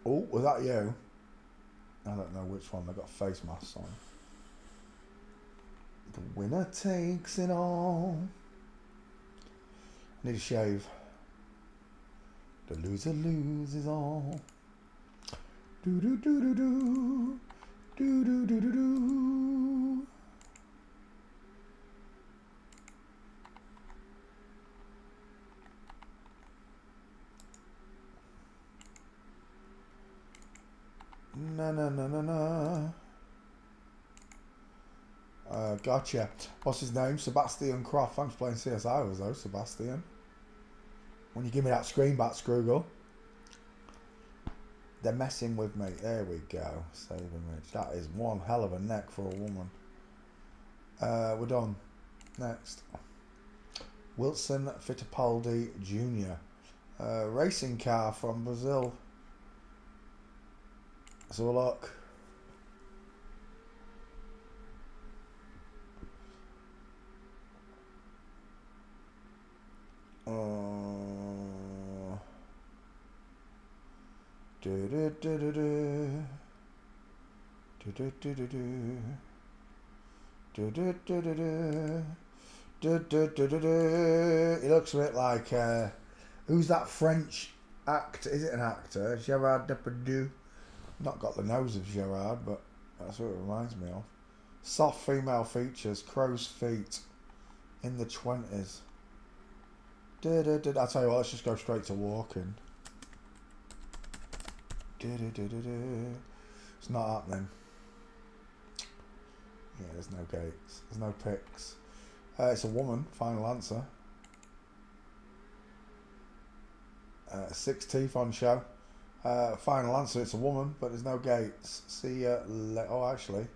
Oh, was that you? I don't know which one. They've got face masks on. The winner takes it all. Need a shave. The loser loses all. Do do do do do. Do do do do do. Na na na na na. Gotcha. What's his name? Sebastian Croft. Thanks for playing CSI with us, though, Sebastian. When you give me that screen back, Scroogle. They're messing with me. There we go. Saving me. That is one hell of a neck for a woman. We're done. Next. Wilson Fittipaldi Jr. Racing car from Brazil. Let's have a look. He looks a bit like who's that French actor? Is it an actor? Gerard Depardieu. Not got the nose of Gerard, but that's what it reminds me of. Soft female features, crow's feet, in the 20s. I'll tell you what, let's just go straight to walking. It's not happening. Yeah, there's no gates. There's no pics. It's a woman, final answer. 6 teeth on show. Final answer, it's a woman, but there's no gates. See ya. Oh, actually,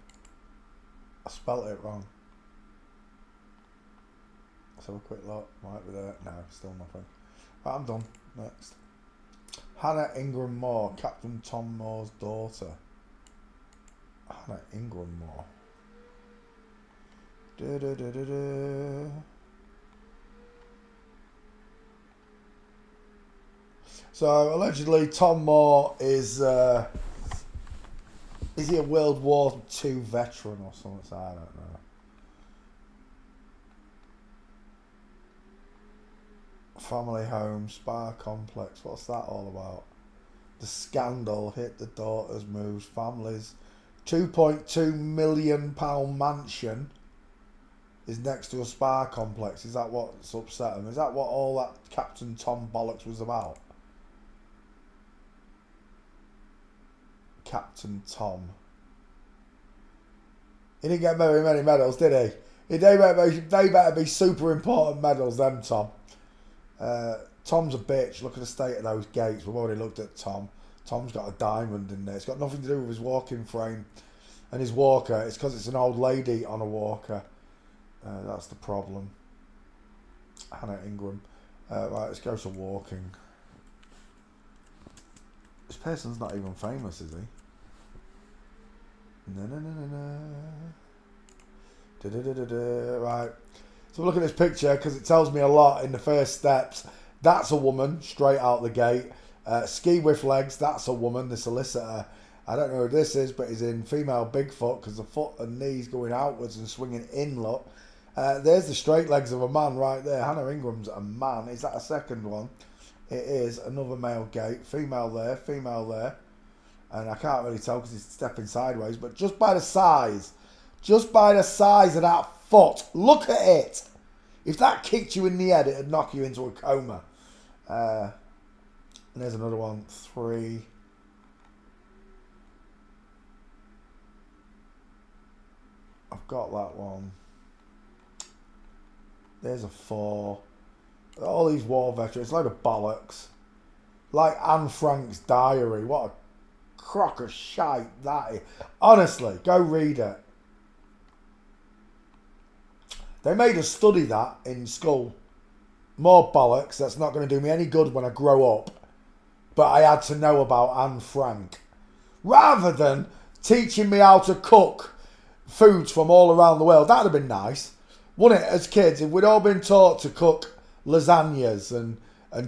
I spelt it wrong. Let's have a quick look. Might be there. No, still nothing. Right, I'm done. Next. Hannah Ingram Moore, Captain Tom Moore's daughter. Hannah Ingram Moore. So allegedly, Tom Moore is he a World War II veteran or something? So I don't know. Family home, spa complex. What's that all about? The scandal hit the daughter's moves. Families. £2.2 million mansion is next to a spa complex. Is that what's upset him? Is that what all that Captain Tom bollocks was about? Captain Tom. He didn't get very many medals, did he? They better be super important medals, them Tom. Tom's a bitch. Look at the state of those gates. We've already looked at Tom. Tom's got a diamond in there. It's got nothing to do with his walking frame and his walker. It's because it's an old lady on a walker. That's the problem. Hannah Ingram. Right, let's go to walking. This person's not even famous, is he? Right. So look at this picture because it tells me a lot in the first steps. That's a woman straight out the gate. Ski with legs. That's a woman. The solicitor. I don't know who this is, but he's in female Bigfoot because the foot and knees going outwards and swinging in. Look. There's the straight legs of a man right there. Hannah Ingram's a man. Is that a second one? It is another male gate. Female there. Female there. And I can't really tell because he's stepping sideways. But just by the size of that foot, look at it. If that kicked you in the head, it'd knock you into a coma. And there's another one. 3. I've got that one. There's a 4. All these war veterans, load of bollocks. Like Anne Frank's diary. What a crock of shite that is. Honestly, go read it. They made us study that in school. More bollocks. That's not going to do me any good when I grow up. But I had to know about Anne Frank. Rather than teaching me how to cook foods from all around the world. That would have been nice. Wouldn't it, as kids, if we'd all been taught to cook lasagnas and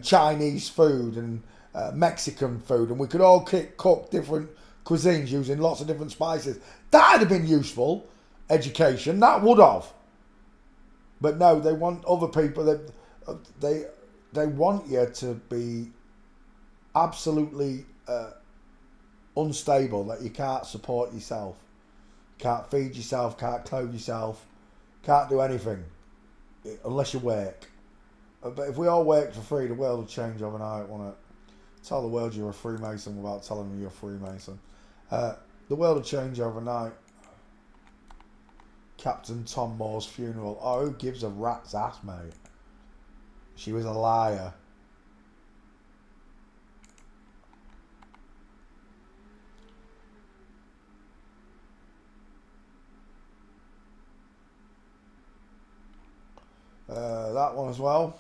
Chinese food and Mexican food, and we could all cook different cuisines using lots of different spices. That would have been useful education. That would have. But no, they want other people. They want you to be absolutely unstable, that you can't support yourself, can't feed yourself, can't clothe yourself, can't do anything unless you work. But if we all worked for free, the world would change overnight, wouldn't it? Tell the world you're a Freemason without telling them you're a Freemason. The world would change overnight. Captain Tom Moore's funeral. Oh, who gives a rat's ass, mate? She was a liar. that one as well.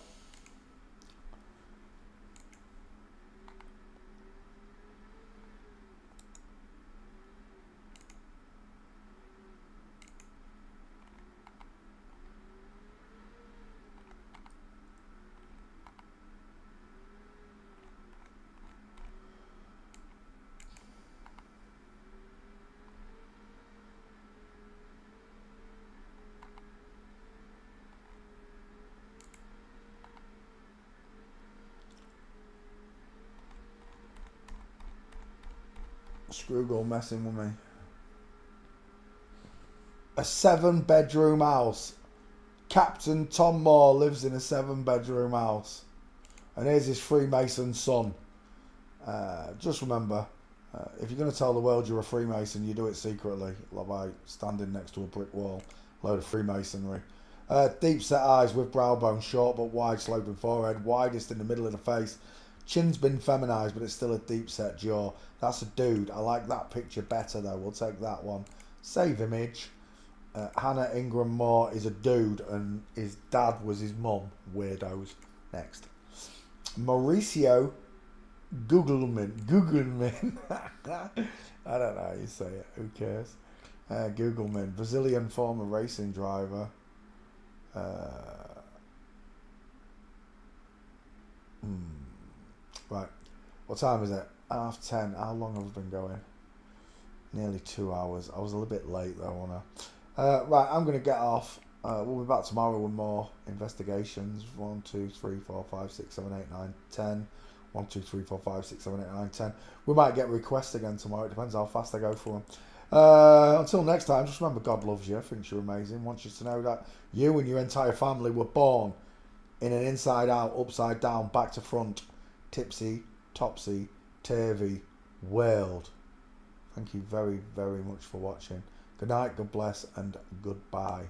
Screwball messing with me. A 7-bedroom house. Captain Tom Moore lives in a 7-bedroom house. And here's his Freemason son. Just remember, if you're going to tell the world you're a Freemason, you do it secretly, like by standing next to a brick wall. Load of Freemasonry. Deep set eyes with brow bone, short but wide sloping forehead, widest in the middle of the face. Chin's been feminised, but it's still a deep set jaw. That's a dude. I like that picture better though. We'll take that one. Save image. Hannah Ingram Moore is a dude, and his dad was his mum. Weirdos. Next. Mauricio Gugelmin. I don't know how you say it. Who cares? Gugelmin. Brazilian former racing driver. Right. What time is it? 10:30. How long have I been going? Nearly 2 hours. I was a little bit late though, wasn't I? Right, I'm going to get off. We'll be back tomorrow with more investigations. 1, 2, 3, 4, 5, 6, 7, 8, 9, 10. 1, 2, 3, 4, 5, 6, 7, 8, 9, 10. We might get requests again tomorrow. It depends how fast I go for them. Until next time, just remember God loves you, thinks you're amazing, wants you to know that you and your entire family were born in an inside out, upside down, back to front, tipsy, topsy, turvy world. Thank you very, very much for watching. Good night, God bless, and goodbye.